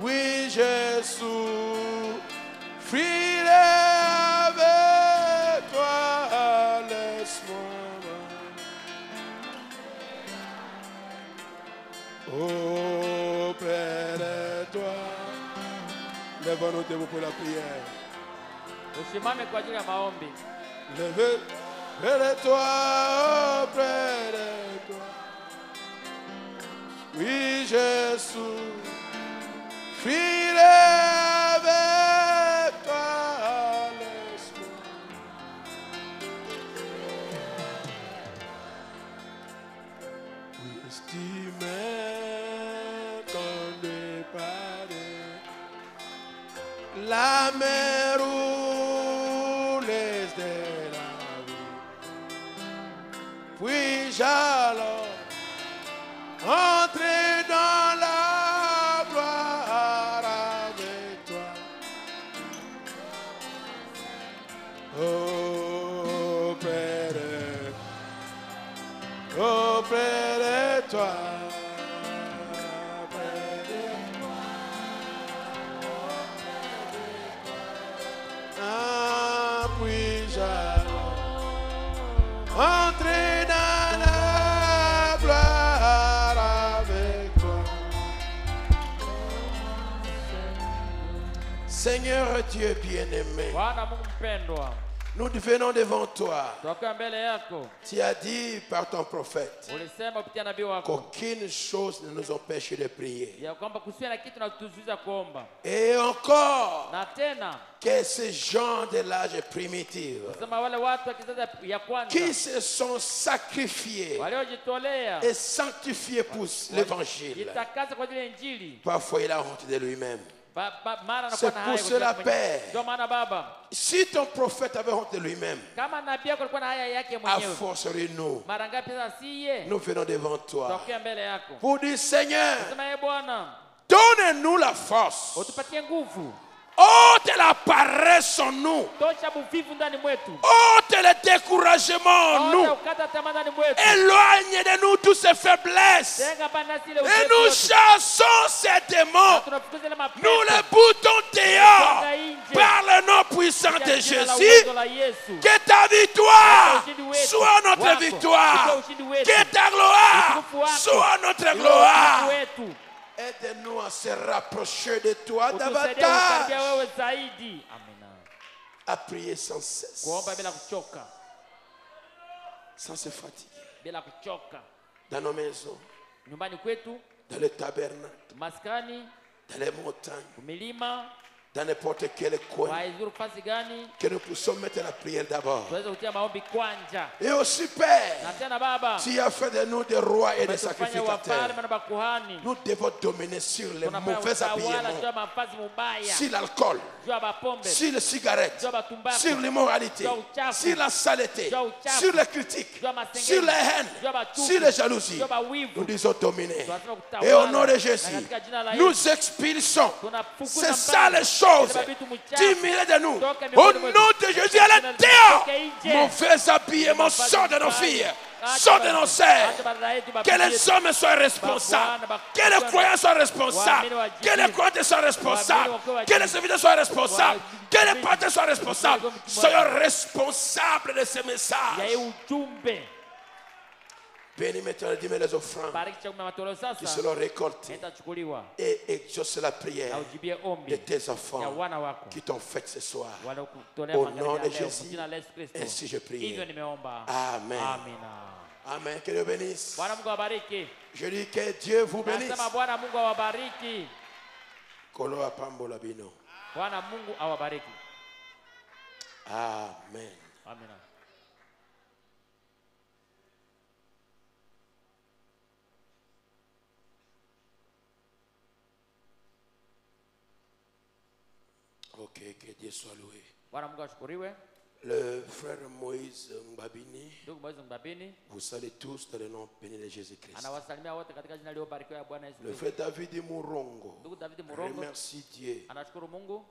Oui, je souffrirai avec toi, laisse-moi auprès de toi. Lève-nous debout pour la prière. Usimame kwa ajili ya maombi. Lève près de toi, près de toi. Oui, je souffrirai avec toi, laisse-moi. Oui, estimer qu'on déparait la mer roule de la vie. Puis-je alors entrer dans la gloire avec toi? Auprès de toi. Entrer dans la gloire avec toi. Seigneur Dieu bien-aimé, nous venons devant toi. Tu as dit par ton prophète qu'aucune chose ne nous empêche de prier. Et encore que ces gens de l'âge primitif qui se sont sacrifiés et sanctifiés pour l'évangile, parfois il a honte de lui-même. C'est pour cela, Père, si ton prophète avait honte de lui-même, à force de nous venons devant toi pour dire, Seigneur, donne-nous la force. Ôte la paresse en nous. Ôte le découragement en nous. Éloigne de nous toutes ces faiblesses. Et nous chassons ces démons. Nous les boutons dehors par le nom puissant de Jésus. Que ta victoire soit notre victoire. Que ta gloire soit notre gloire. Aide-nous à se rapprocher de toi davantage. À prier sans cesse. Sans se fatiguer. dans nos maisons, nyumbani kwetu, dans les tabernacles, maskani, dans les montagnes, milima, dans n'importe quel coin, waizuru fasi gani, que nous puissions mettre la prière d'abord. tuweze kutia maombi kwanja. Et aussi, Père, Na tena Baba, tu as fait de nous des rois et des umetufanya sacrificateurs. wafalme na makuhani. Nous devons dominer sur les Tunafanya mauvais utawala juu habillements, ya mavazi mubaya, sur l'alcool, juu ya mapombe, sur les cigarettes, juu ya matumbaku, sur l'immoralité, juu ya uchafu, sur la saleté, juu ya uchafu, sur les critiques, juu ya masengenya, sur les haines, juu ya machuki, sur les jalousies. juu ya mawivu. Nous disons dominer. Tunasema kutawala. Et au nom de Na Jésus, katika jina la nous Yesu, expulsons. tunafukuza C'est ça mbali les choses. ile mabitu mchafu. Diminuez de nous. Toka Au miongoni mwetu. nom de Jésus, à l'intérieur. Toka nje. Mauvais habillement sort de nos filles, sort de nos sœurs. Que les hommes soient responsables. Que les croyants soient responsables. Que les croyants soient responsables. Que les serviteurs soient responsables. Que les pasteurs soient responsables. Soyons responsables de ces messages. ya ujumbe. Bénis maintenant les offrandes Bariki chakula na matoleo qui sasa seront récoltées yatachukuliwa et exauce la na prière ujibie de ombi tes ya enfants wana wako qui t'ont fait ce soir. wanakutolea Au magharibi nom ya de leo. Jésus, Kwa jina la Yesu Kristo. ainsi je prie. Hivyo nimeomba. Amen. Amina. Amen. Que Dieu bénisse. Bwana Mungu awabariki. Je dis que Dieu vous bénisse. Nasema Bwana Mungu awabariki. Kolo apambo labino. Bwana Mungu awabariki. Amen. Amina. Ok, que Dieu soit loué. Bwana Mungu ashukuriwe. Le frère Moïse Mbabini, Ndugu Moizi Mbabini vous saluez tous dans le nom béni de Jésus-Christ. anawasalimia wote katika jina lililobarikiwa ya Bwana Yesu Le Kristo. frère David Mourongo Ndugu David Murongo remercie Dieu anashukuru Mungu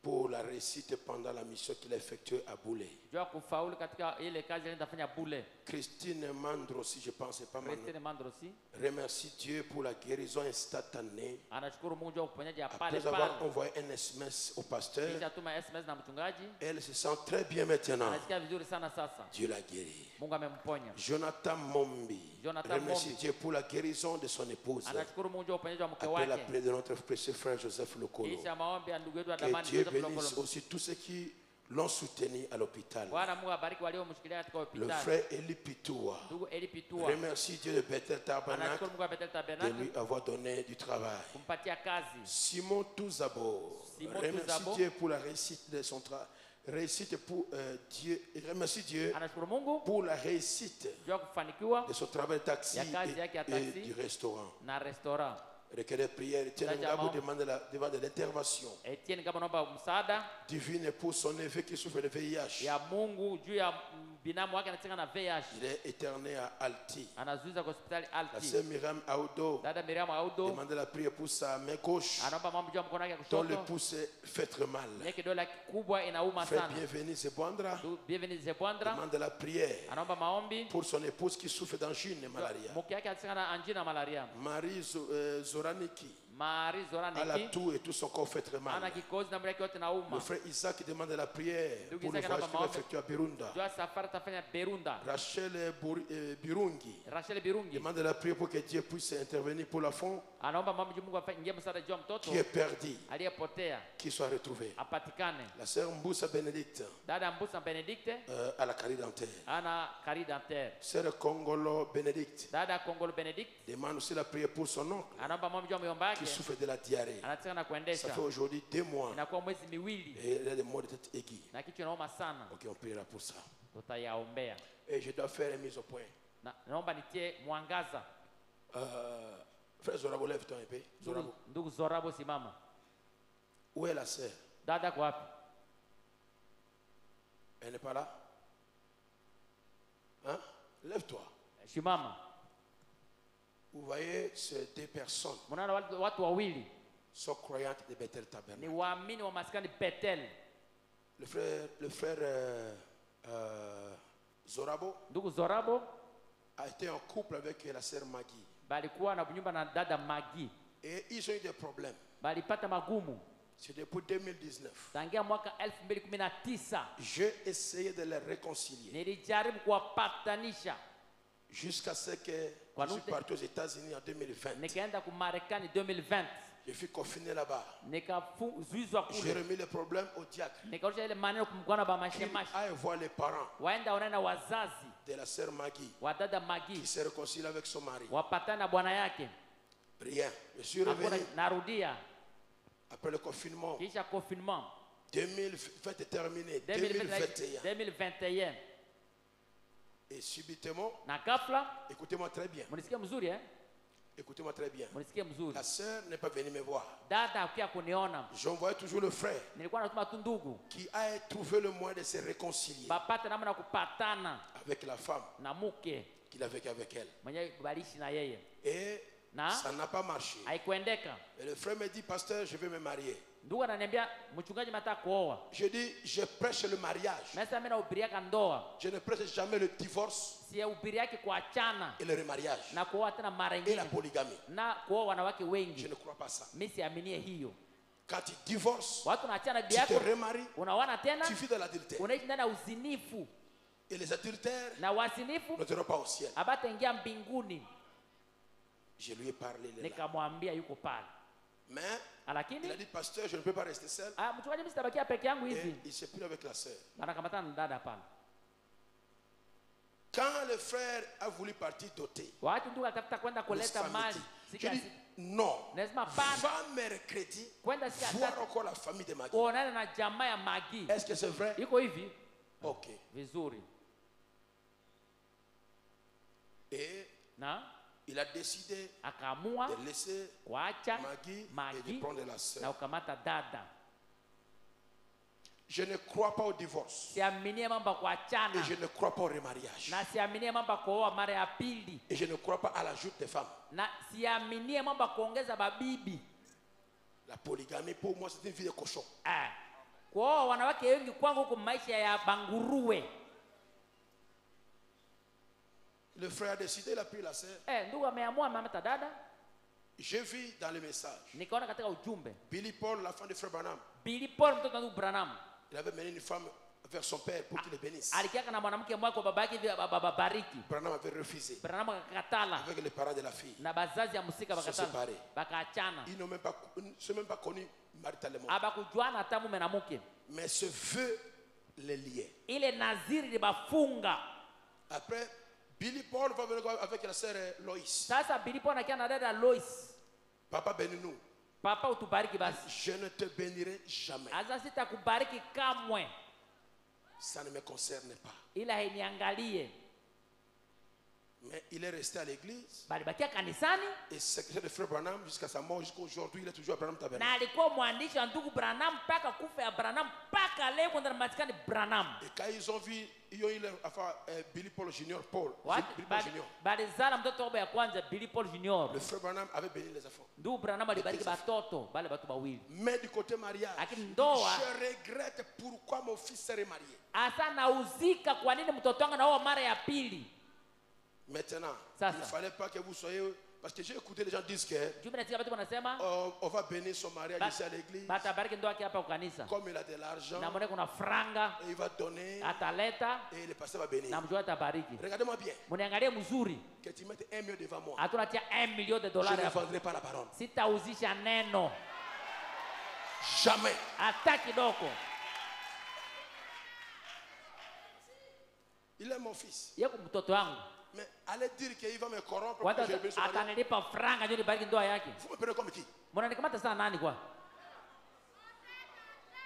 pour la réussite pendant la mission qu'il a effectuée à Boulay. juu ya kufaulu katika ile kazi aliyofanya Bule. Christine Mandro, si je pense pas mal, Christine Mandrosi remercie Dieu pour la guérison instantanée. anashukuru Mungu juu ya uponyaji ya pale Après avoir pale. envoyé un SMS au pasteur, Kisha tuma SMS na mchungaji, elle se sent très bien maintenant. anasikia vizuri sana sasa. Dieu l'a guéri. Mungu amemponya. Jonathan Mombi Jonathan remercie Mombi Dieu pour la guérison de son épouse. anashukuru Mungu juu ya uponyaji wa mke Après la wake. prière de notre précieux frère Joseph Lokolo. Kisha maombi ya ndugu yetu wa Que damani Dieu Joseph bénisse Lokolo. aussi tous ceux qui l'ont soutenu à l'hôpital. Bwana Mungu abariki waliomshikilia katika Le hospitali. frère Eli Pitoua Ndugu Eli Pitua remercie Dieu de Bethel Tabernacle anashukuru Mungu wa Bethel de Tabernacle lui avoir donné du travail. kumpatia kazi. Simon Touzabo Simon remercie Touzabo. Dieu pour la réussite de son travail. Réussite pour Dieu. Il remercie Dieu Anashukuru Mungu pour la réussite juu ya kufanikiwa de son travail de taxi Ya kazi yake ya et taxi. du restaurant. na restaurant. Requérez prière. Tiens, Taja vous maombi. demande devant de l'intervention Etienne kama naomba msaada divine pour son neveu qui souffre de VIH. ya Mungu juu ya binamu wake anataka na VIH. Il est éterné à Alti. Anazuiza kwa hospitali La Alti. sœur Myriam Audo Dada Miriam Audo demande la prière pour sa main gauche anaomba maombi juu ya mkono wake wa dont le kushoto. pouce fait très mal. Ni kidole kubwa inauma Frère sana. Bienvenu Zebwandra Ndugu Bienvenue Zebwandra demande la prière anaomba maombi pour son épouse qui souffre d'angine et malaria. mke yake anataka na angina malaria. Marie Zoraniki Mari a la Zoraniki toux et tout son corps fait très ana mal. kikozi na mwili wake wote Le nauma. frère Isaac demande la prière Ndugu pour le Isaac voyage anaomba qu'il a maombi. effectué à Birunda. Juu ya safari tafanya Berunda. Rachel Birungi Rachel Birungi demande la prière pour que Dieu puisse intervenir pour l'enfant anaomba maombi juu Mungu afanye msaada juu ya mtoto qui est perdu, aliyepotea qu'il soit retrouvé. apatikane. La sœur Mboussa Bénédicte Dada Mbusa Benedicte à la carie dentaire. ana kari dentaire. Sœur Congolo Bénédicte Dada Kongolo Benedict demande aussi la prière pour son oncle anaomba maombi juu ya myomba qui yake souffre de la diarrhée. anataka na Ça kuendesha. fait aujourd'hui 2 mois Inakuwa mwezi miwili et il a des maux de tête aiguës. na kichwa inauma sana. Ok, on priera pour ça. Tutayaombea. Et je dois faire une mise au point. Na naomba nitie mwangaza. Frère Zorabo, lève-toi un peu. Zorabo. Ndugu Zorabo simama. Où est la sœur? Dada kwa wapi? Elle n'est pas là? Hein? Lève-toi. Simama. Vous voyez, ces 2 personnes Mnaona watu wawili sont croyantes de Bethel ni Tabernacle. waamini wa maskani Bethel. Le frère Zorabo Ndugu Zorabo a été en couple avec la sœur Maggie. balikuwa na nyumba na dada Magi. Et ils ont eu des problèmes. Balipata magumu C'est depuis 2019. tangia mwaka 2019. J'ai essayé de les réconcilier Nilijaribu kuwapatanisha. jusqu'à ce que Kwa je suis nute- parti aux États-Unis en 2020. Nikaenda ku Marekani 2020. Je suis confiné là-bas. Nikazuizwa J'ai kule. remis le problème au diacre. Nikarusha ile maneno kumkwana ba Qu'il mashemashi. aille voir les parents Waenda wanaenda wazazi de la sœur Maggie wadada qui Magi s'est réconciliée avec son mari. wapatana na bwana yake. Rien. Je suis Hakuna, revenu narudia après le confinement. kisha confinement 2020 est terminé. 2021 2021. Et subitement, na ghafla, écoutez-moi très bien. mnisikie mzuri Écoutez-moi très bien. mnisikie mzuri. La sœur n'est pas venue me voir. Dada hakuja kuniona, J'envoyais toujours le frère nilikuwa natuma tu ndugu qui a trouvé le moyen de se réconcilier bapate namna kupatana avec la femme na mke qu'il a vécu avec elle. mwenye balishi na yeye, Et na ça n'a pas marché. haikuendeka. Et le frère me dit, pasteur, je vais me marier. Ndugu ananiambia mchungaji, nataka kuoa. Je dis, je prêche le mariage. Mesa mimi nahubiriaka ndoa, Je ne prêche jamais le divorce sihubiriaki kuachana et le remariage na kuoa tena mara et la nyingine polygamie. na kuoa wanawake Je wengi. ne crois pas ça. Mimi siaminie hiyo. Quand tu divorces, Watu naachana bibi tu te yako, remaries, unaoana tena, tu vis dans l'adultère. unaishi ndani ya uzinifu, Et les adultères na wasinifu n'entreront pas au ciel. abataingia mbinguni. Je lui ai parlé. Il est là. Nikamwambia yuko pale, Mais il lakini a dit, pasteur, je ne peux pas rester seul. mchungaji, mimi sitabakia peke yangu Et hivi. il s'est pris avec la sœur. Anakamatana na dada pale. Quand le frère a voulu partir doter, Wakati ndugu akatafuta kwenda kuleta mali siku je ya dis non. lazima pana Va mercredi kwenda siku ya voir tatu encore la famille de Maggie. kuonana na jamaa ya Magi. Est-ce que c'est vrai? Iko hivi Ok. vizuri, Et na il a décidé akaamua de laisser kuacha Maggie et de Magi prendre la na sœur. ukamata dada. Je ne crois pas au divorce. Siaminie mambo ya kuachana Et je ne crois pas au remariage. na siaminie mambo ya kuoa mara ya pili Et je ne crois pas à l'ajout des femmes. na siaminie mambo ya kuongeza babibi. La polygamie, pour moi, c'est une vie de cochon. Kuoa wanawake wengi kwangu huko maisha ya banguruwe. Le frère a décidé, il a pris la sœur. Ndugu ameamua amemata dada. J'ai vu dans le message, Nikaona katika ujumbe Billy Paul, la femme de frère Branham, Billy Paul mtoto wa ndugu Branham il avait mené une femme vers son père pour qu'il le bénisse. alikiaka na mwanamke mmoja kwa baba yake hivi babariki. Branham avait refusé Branham akakatala avec les parents de la fille. na bazazi ya musika Ils sont bakatala séparés. bakaachana, Ils n'ont même pas, ne sont même pas connus maritalement. abakujuana hata mume na mke. Mais ce vœu les liait. Ile naziri libafunga. Après, Billy Paul va venir avec la sœur Lois. Sasa Billy Paul anakia na dada Lois, Papa, bénis-nous. papa utubariki basi. Je ne te bénirai jamais. Asa sitakubariki kamwe, Ça ne me concerne pas. ila hainiangalie. Mais il est resté à l'église. Balibakia kanisani Et secrétaire de frère Branham jusqu'à sa mort, jusqu'à aujourd'hui, il est toujours à Branham Tabernacle. na alikuwa mwandishi wa ndugu Branham mpaka kufa ya Branham mpaka leo kwenda maskani Branham. Et quand ils ont vu, ils ont eu leur, enfin, Billy Paul Junior, Billy Paul Junior. Balizala mtoto wao ya kwanza Billy Paul Junior. Le frère Branham avait béni les enfants. Ndugu Branham alibariki batoto bale batu bawili. Mais du côté mariage, Lakini ndoa, je regrette pourquoi mon fils s'est remarié. asa nauzika kwa nini mtoto wangu naoa mara ya pili. Maintenant, Ça, il ne ça. fallait pas que vous soyez... Parce que j'ai écouté les gens dire que Jumbe nasikia watu wanasema on va bénir son mariage ici à l'église. batabariki ndoa yake hapa kwa kanisa. Comme il a de l'argent, Na mwone kuna franga et il va donner ataleta et le pasteur va bénir. na mjua atabariki. Regardez-moi bien. Muniangalie mzuri. Que tu mettes 1 million devant moi. Hatunatia 1 million de Je dollars ne hapa. vendrai pas la parole. Sitauzisha neno Jamais. hata kidogo. Il est mon fils. Yeko mtoto wangu. Mais allez dire qu'il va me corrompre. Watu Parce que je bénis son mariage. atanilipa franga ndio nibariki ndoa yake. Vous me prenez comme qui? Mnanikamata sana nani kwa?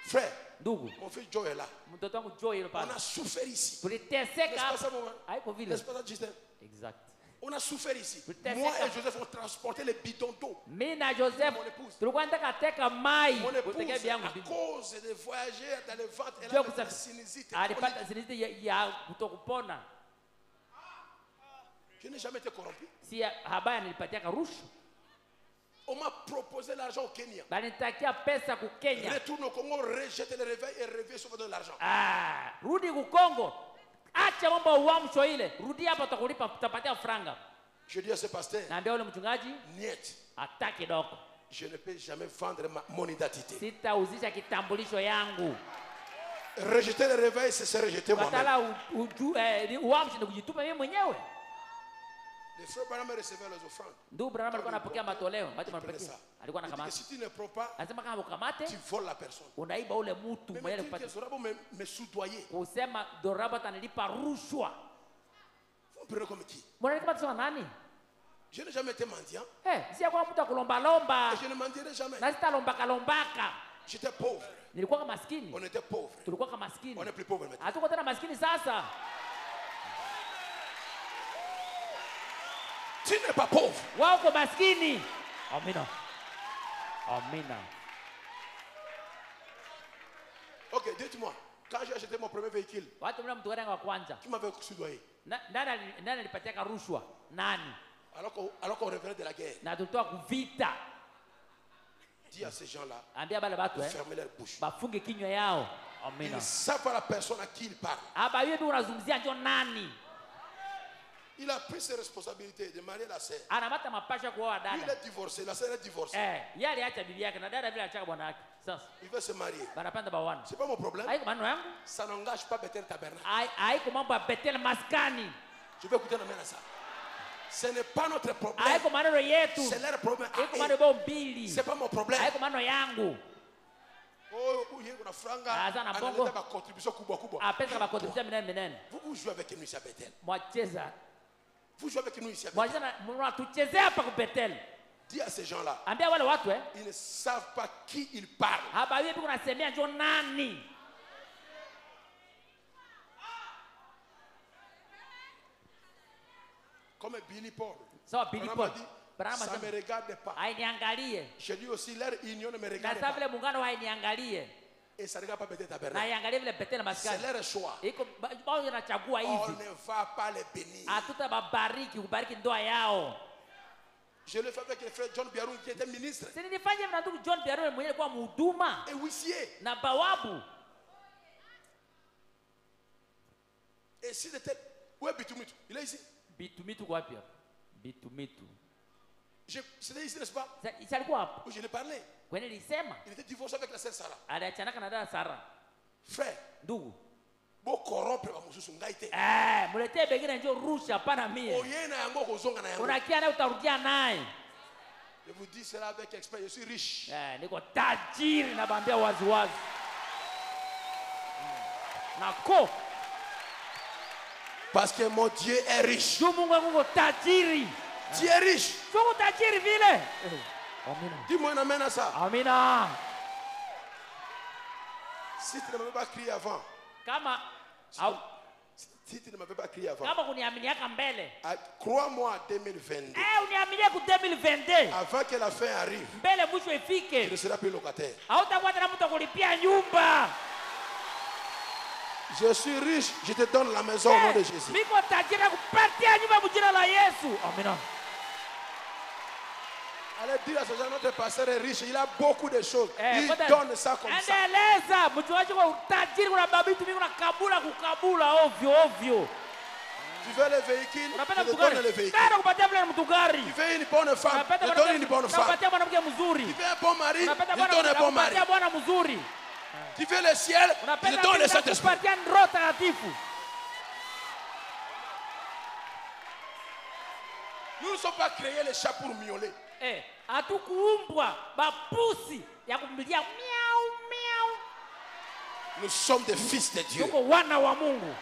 Frère, Ndugu, mon fils Joe est là. mtoto wangu Joy ile On pale. a souffert ici. Tuliteseka N'est-ce pas ça, hapa. maman? Haiko vile. N'est-ce pas ça, Justin? Exact. On a souffert ici. Peut-être Moi ça. et Joseph, on transportait les bidons d'eau. Mimi na Joseph Mon épouse. tulikuwa nataka teka mai Mon épouse, kutekea biangu à bibi. cause de voyager dans le ventre, elle Dieu a vous la a- sinusite. Alipata siniziti ya kutokupona. Je n'ai jamais été corrompu. Si habaya nilipatiaka rushwa. On m'a proposé l'argent au Kenya. Banitakia pesa ku Kenya. Retourne au Congo, rejette le réveil et revient sur de l'argent. Rudi ku Kongo. Acha mambo ya uamsho ile. Rudi hapa utakulipa utapatia franga. Je dis à ce pasteur, Naambia ule mchungaji niet, hata kidogo. je ne peux jamais vendre mon identité. Sitauzisha kitambulisho yangu. Rejeter le réveil, c'est se rejeter moi-même. Batala uamsho ni kujitupa mimi mwenyewe. Les frères Branham recevaient les offrandes. Ndugu Branham alikuwa anapokea matoleo, Il watu prenait wanapatia. ça. Alikuwa Il dit que anakamata. si tu ne prends pas, Anasema kama ukamate, tu voles la personne. unaiba ule mtu Mais mwenye me dire kupata. que Zorabo me soudoyer. Kusema Doraba atanilipa rushwa. prenez comme qui? Mnanikamata sawa nani? Je n'ai jamais été mendiant. Si kwa mtu kulomba Et je ne mendierai jamais. na sitalombaka. J'étais pauvre. Nilikuwa maskini. On était pauvre. Tulikuwa maskini. On est plus pauvre maintenant. Hatuko tena maskini sasa. Tu n'es pas pauvre. Wao uko maskini. Amina. Amina. Ok, dites-moi. Quand j'ai acheté mon premier véhicule, Watu mna mtu gani wa kwanza? qui m'avait soudoyé? Nani alipatia rushwa? Nani? Alors qu'on revenait de la guerre. Na tulitoa kuvita. Dis à ces gens-là Ambia bale batu de fermer leur bouche. bafunge kinywa yao. Ils Amina. ne savent pas la personne à qui ils parlent. Aba yeye unazungumzia ndio nani? Il a pris ses responsabilités de marier la sœur. Anamata mapasha kuoa Lui, il dada. est divorcé, la sœur est divorcée. Yeye aliacha bibi yake na dada vile aliacha bwana yake. Sasa Il veut se marier. banapanda bawana. C'est pas mon problème. Haiko maneno yangu. Ça n'engage pas Bethel Tabernacle. Haiko mambo ya Bethel maskani. Je vais écouter la main à ça. Ce n'est pas notre problème. Haiko maneno yetu. C'est leur problème. Haiko maneno bao mbili. C'est pas mon problème. Haiko maneno yangu. Oh, il y a une franga. Azana bongo. On a une contribution kubwa kubwa. Apesa ba contribution minene. Vous jouez avec nous ici à Bethel. Mwacheza. Vous jouez avec nous ici à Bethel. Mwacheza mnatuchezea hapa ku Bethel. Dis à ces gens-là. Ambia wale watu Ils ne savent pas qui ils parlent. Haba yeye kuna semea ndio nani? Comme Billy Paul. Sawa Billy Paul. Ça ne me regarde pas. Hainiangalie. Je dis aussi, leur union ne me Na regarde sasa pas. vile muungano hainiangalie. Et ça ne regarde pas Bethel Na Tabernacle. iangalie vile Bethel C'est maskani. leur choix. Iko bao yanachagua On hivi. ne va pas les bénir. Hatutababariki kubariki ndoa yao. Je le fais avec le frère John Biarun qui était ministre Si nilifanya na ndugu John Biarone mwenyewe alikuwa mhuduma et huissier. na bawabu. Et s'il était. Où est Bitumitu? Il est ici. Bitumitu kwa wapi hapa? Bitumitu. C'était ici, n'est-ce pas? Sasa alikuwa hapo. Où je l'ai parlé. Kwani nilisema Il était divorcé avec la sœur Sarah. aliachanaka na dada Sara. Frère, Ndugu. beau corrompre ba mususu ngaite. Muletee bengine njoo rusha hapana mie. Oye na yango kozonga na yango. Unakia naye utarudia naye. Je vous dis cela avec expert, je suis riche. Niko tajiri nabambia wazi wazi. Nako. Parce que mon Dieu est riche. Juu Mungu wangu tajiri. Dieu est riche. Sio tajiri vile. Amina. Dis-moi un amen à ça. Amina. Si tu ne m'avais pas crié avant. Kama Si tu ne m'avais pas crié avant. kama kuniaminiaka mbele. Crois-moi en 2022. Uniaminie ku 2022. Avant que la fin arrive. Mbele mwisho Tu ifike. ne seras plus locataire. Hautakuwa tena mtu kulipia nyumba. Je suis riche, je te donne la maison au nom de Jésus. Miko tajiri kupatia nyumba mjina la Yesu. Amina. Allez dire à ce gens, notre pasteur est riche, il a beaucoup de choses. Il Kwanza, donne ça comme ça. endeleza mtuaji kwa utajiri kuna babitu mingi unakabula kukabula ovyo ovyo. Tu veux le véhicule, Unapenda je te mtu donne le gari? véhicule. Tena kupatia vile mtu gari. Tu veux une bonne femme, je te donne une bonne femme. Unapatia mwanamke mzuri. Tu veux un bon mari, je Unapenda te donne un bon mari. unapatia bwana mzuri. Tu veux le ciel, je Unapenda te donne le Saint-Esprit. kupatia Roho Takatifu. Nous ne sommes pas créés les chats pour miauler. Hatukuumbwa bapusi ya kumlilia miau miau. Nous sommes des fils de Dieu. Tuko wana wa Mungu.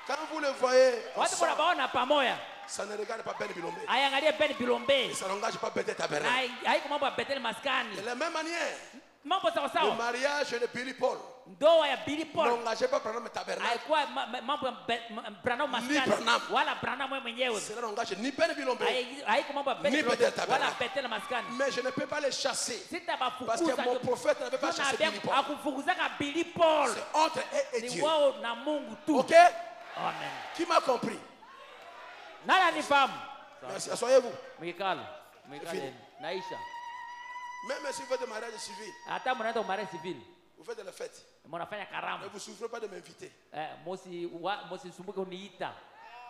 Quand vous le voyez, Watu wanabaona pamoja. ça ne regarde pas Ben Bilombe. Aiangalie Ben Bilombe. Ça n'engage pas Bethel Tabernacle. Haiko mambo ya Bethel maskani. De la même manière, Mambo sawa le sawa. mariage de Billy Paul Ndoa ya Billy Paul n'engageait pas Branham Tabernacle. haikuwa mambo ya Branham maskani Branham. wala Branham wewe mwenyewe. Cela n'engage ni Ben Bilombe. Haiko mambo ya Ben Ni Bilombe Bethel Tabernacle. wala Bethel maskani. Mais je ne peux pas les chasser. Parce Sitabafukuza. que mon prophète n'avait pas chassé Billy Paul. Akufukuzaka Billy Paul. C'est entre et Ni Dieu. wao na Mungu tu. Ok? Amen. Qui m'a compris? Nani anifahamu? Merci. Asseyez-vous. Mikala. Fini. Naisha. Même si vous faites des mariages civils, Hata mnaenda umare civil. vous faites des fêtes, Mnafanya mais karamu. vous ne souffrez pas de m'inviter. Mosi sumbuke uniita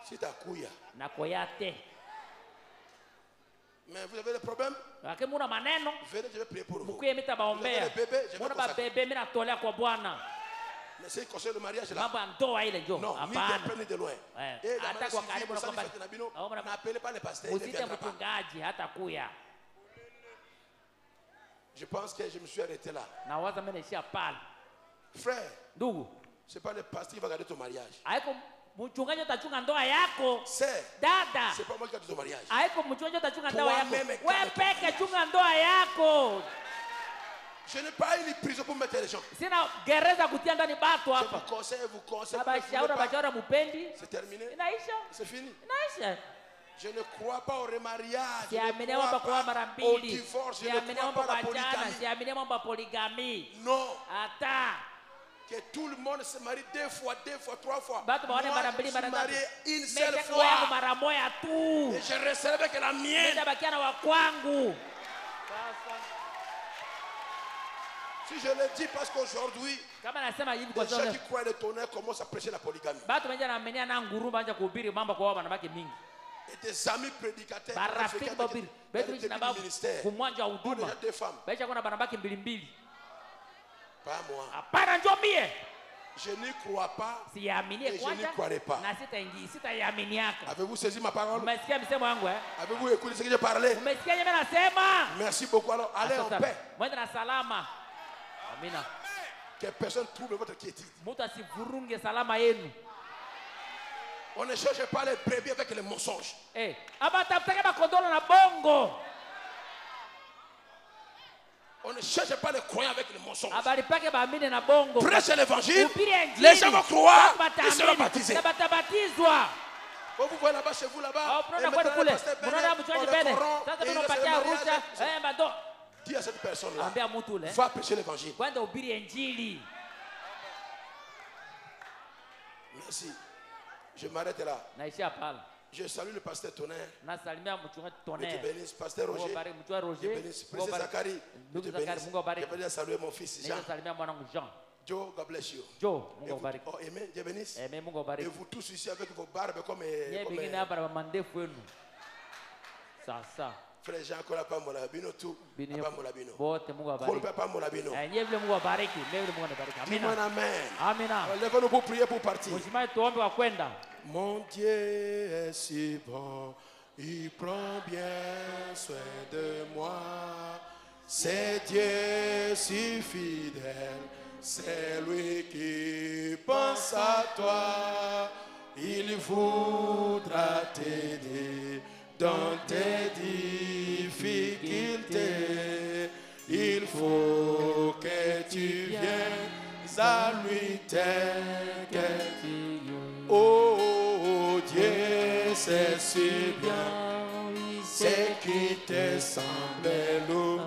Si tu as couillé. na koyate. Mais vous avez des problèmes, Lakini muna maneno venez, je vais prier pour vous. mkuye mitabaombea. Vous avez des bébés, je vais Muna consacrer. babebe mimi natolea kwa Bwana. Mais c'est conseil le mariage là. Mambo ya ndoa ile njoo. Non, ni de Hapana. près ni de loin. Eh, Et dans hata la kwa civile, karibu vous na savez, kwamba- faites Nabino, Au mna- n'appelez pas le pasteur, il ne Usite viendra pas. mchungaji hata kuya. Je pense que je me suis arrêté là. Na waza mimi naishia pale. Frère, Ndugu, ce n'est pas le pasteur qui va garder ton mariage. haiko Mchungaji atachunga ndoa yako. Dada. C'est pas moi qui ai ton mariage. Haiko mchungaji atachunga ndoa yako. Wewe peke chunga ndoa yako. Je n'ai pas une prison pour mettre les gens. Sina gereza kutia ndani batu hapa. Je vous conseille, vous conseille. Abashauri mupendi. C'est terminé. Inaisha. C'est fini. Inaisha. Je ne crois pas au remariage. Je ne crois pas au divorce. Je ne crois pas à la polygamie. Non. Attends. Que tout le monde se marie 2 fois, 3 fois. Moi, je suis marié une seule fois. Et je resterai avec la mienne. Si je le dis parce qu'aujourd'hui, les gens qui croient le tonnerre commencent à prêcher la polygamie. Et des amis prédicateurs ministère. Déjà 2 femmes. Pas moi. Je n'y crois pas et je n'y croirai pas. Avez-vous saisi ma parole? Avez-vous écouté ce que j'ai parlé? Merci beaucoup. Alors, allez en paix. Que personne trouble votre quiétude. On ne cherche pas les brebis avec les mensonges. On ne cherche pas les croyants avec les mensonges. Prêchez l'évangile. Les gens vont croire. Ils seront baptisés. Vous voyez là-bas, chez vous là-bas. Dis à cette personne-là, va prêcher l'évangile. Merci. Je m'arrête là. Je salue le pasteur Tonnerre. Je te bénisse, pasteur Roger. Je te bénisse, président Zachary. Je te bénisse. Je vais saluer mon fils Jean. Joe, God bless you. Joe, oh, amen. Dieu bénisse. Et vous tous ici avec vos barbes comme ça. Frère Jean, qu'on n'a pas mon labino tout. Pas mon labino. Qu'on n'a pas mon labino. Amen. Lève-nous pour prier pour partir. Mon Dieu est si bon, il prend bien soin de moi. C'est Dieu si fidèle, c'est lui qui pense à toi. Il voudra t'aider dans tes difficultés. Il faut que tu viennes à lui tel que tu. Oh Dieu, c'est si bien, c'est qui te semble lourd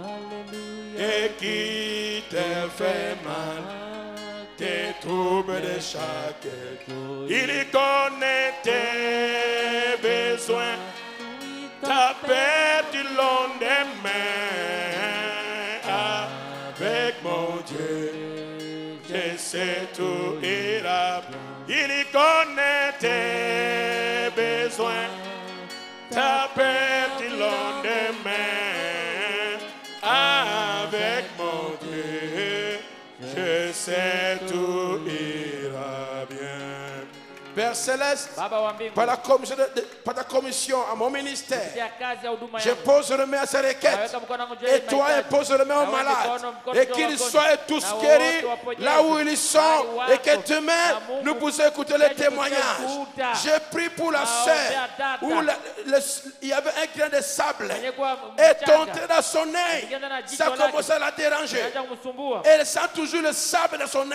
et qui te fait mal, tes troubles de chaque jour. Il connaît tes besoins, ta paix du long des mains. Avec mon Dieu, je sais tout ira bien. Il connaît tes besoins, ta paix du long des mains. Avec mon Dieu, je sais tout ira bien. Père Céleste, par la commission à mon ministère, je pose le main à ces requêtes. Et toi, pose le main aux malades. Et qu'ils soient tous guéris là où ils sont. Et que demain, nous puissions écouter les témoignages. Je prie pour la sœur où il y avait un grain de sable. Et tombé dans son œil. Ça commençait à la déranger. Et elle sent toujours le sable dans son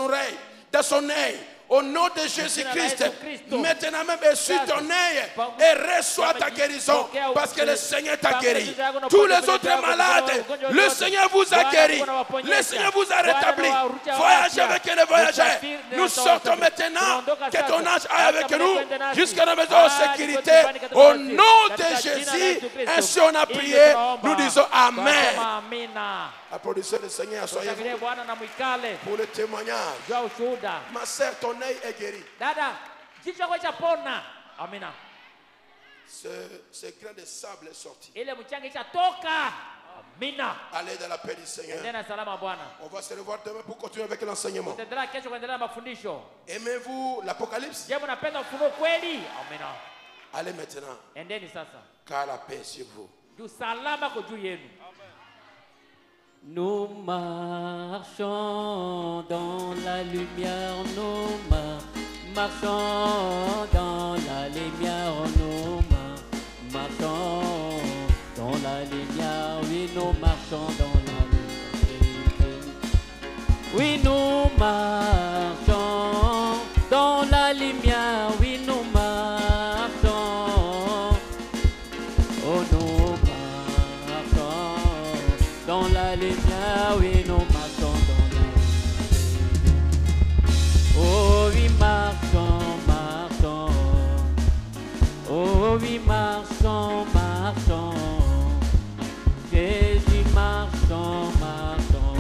oreille. Dans son œil. Au nom de Jésus-Christ, maintenant même essuie ton œil et reçois ta guérison parce que le Seigneur t'a guéri. Tous les autres malades, le Seigneur vous a guéri. Le Seigneur vous a rétabli. Voyagez avec les voyageurs. Nous sortons maintenant. Que ton ange aille avec nous jusqu'à la maison de sécurité. Au nom de Jésus, ainsi on a prié. Nous disons Amen. Applaudissez le Seigneur, soyez pour le témoignage. Ma sœur, ton œil est guéri. Ce grain de sable est sorti. Allez dans la paix du Seigneur. On va se revoir demain pour continuer avec l'enseignement. Aimez-vous l'Apocalypse? Allez maintenant. Car la paix est sur vous. Nous marchons dans la lumière, nous marchons marchons dans la lumière, nous marchons dans la lumière, oui, nous marchons dans la lumière. Oui, nous marchons dans la lumière, oui, nous marchons. Oh, nous marchons dans la lumière, oui, nous marchons dans la lumière. Oh, oui, marchons, marchons. Oh, oui, marchons, marchons. Jésus, marchons, marchons.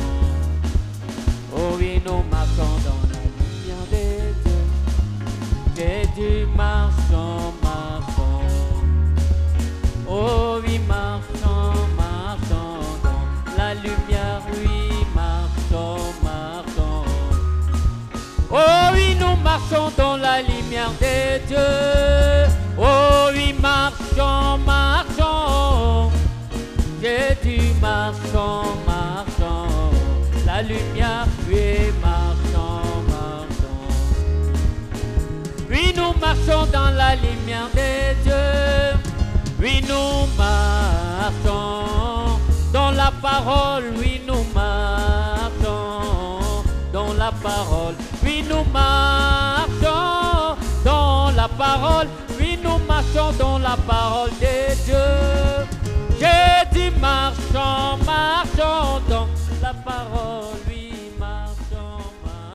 Oh oui, nous marchons dans la lumière de Dieu. Jésus, marchons, marchons. Oh oui, marchons, marchons dans la lumière. Oui, marchons, marchons. Oh oui, nous marchons dans la lumière de Dieu. Oh oui, marchons, marchons. Jésus, marchons, marchons. La lumière, oui, marchons, marchons. Oui, nous marchons dans la lumière de Dieu. Oui, nous marchons dans la parole. Oui, nous marchons dans la parole. Oui, nous marchons dans la parole. Oui, nous marchons dans la parole de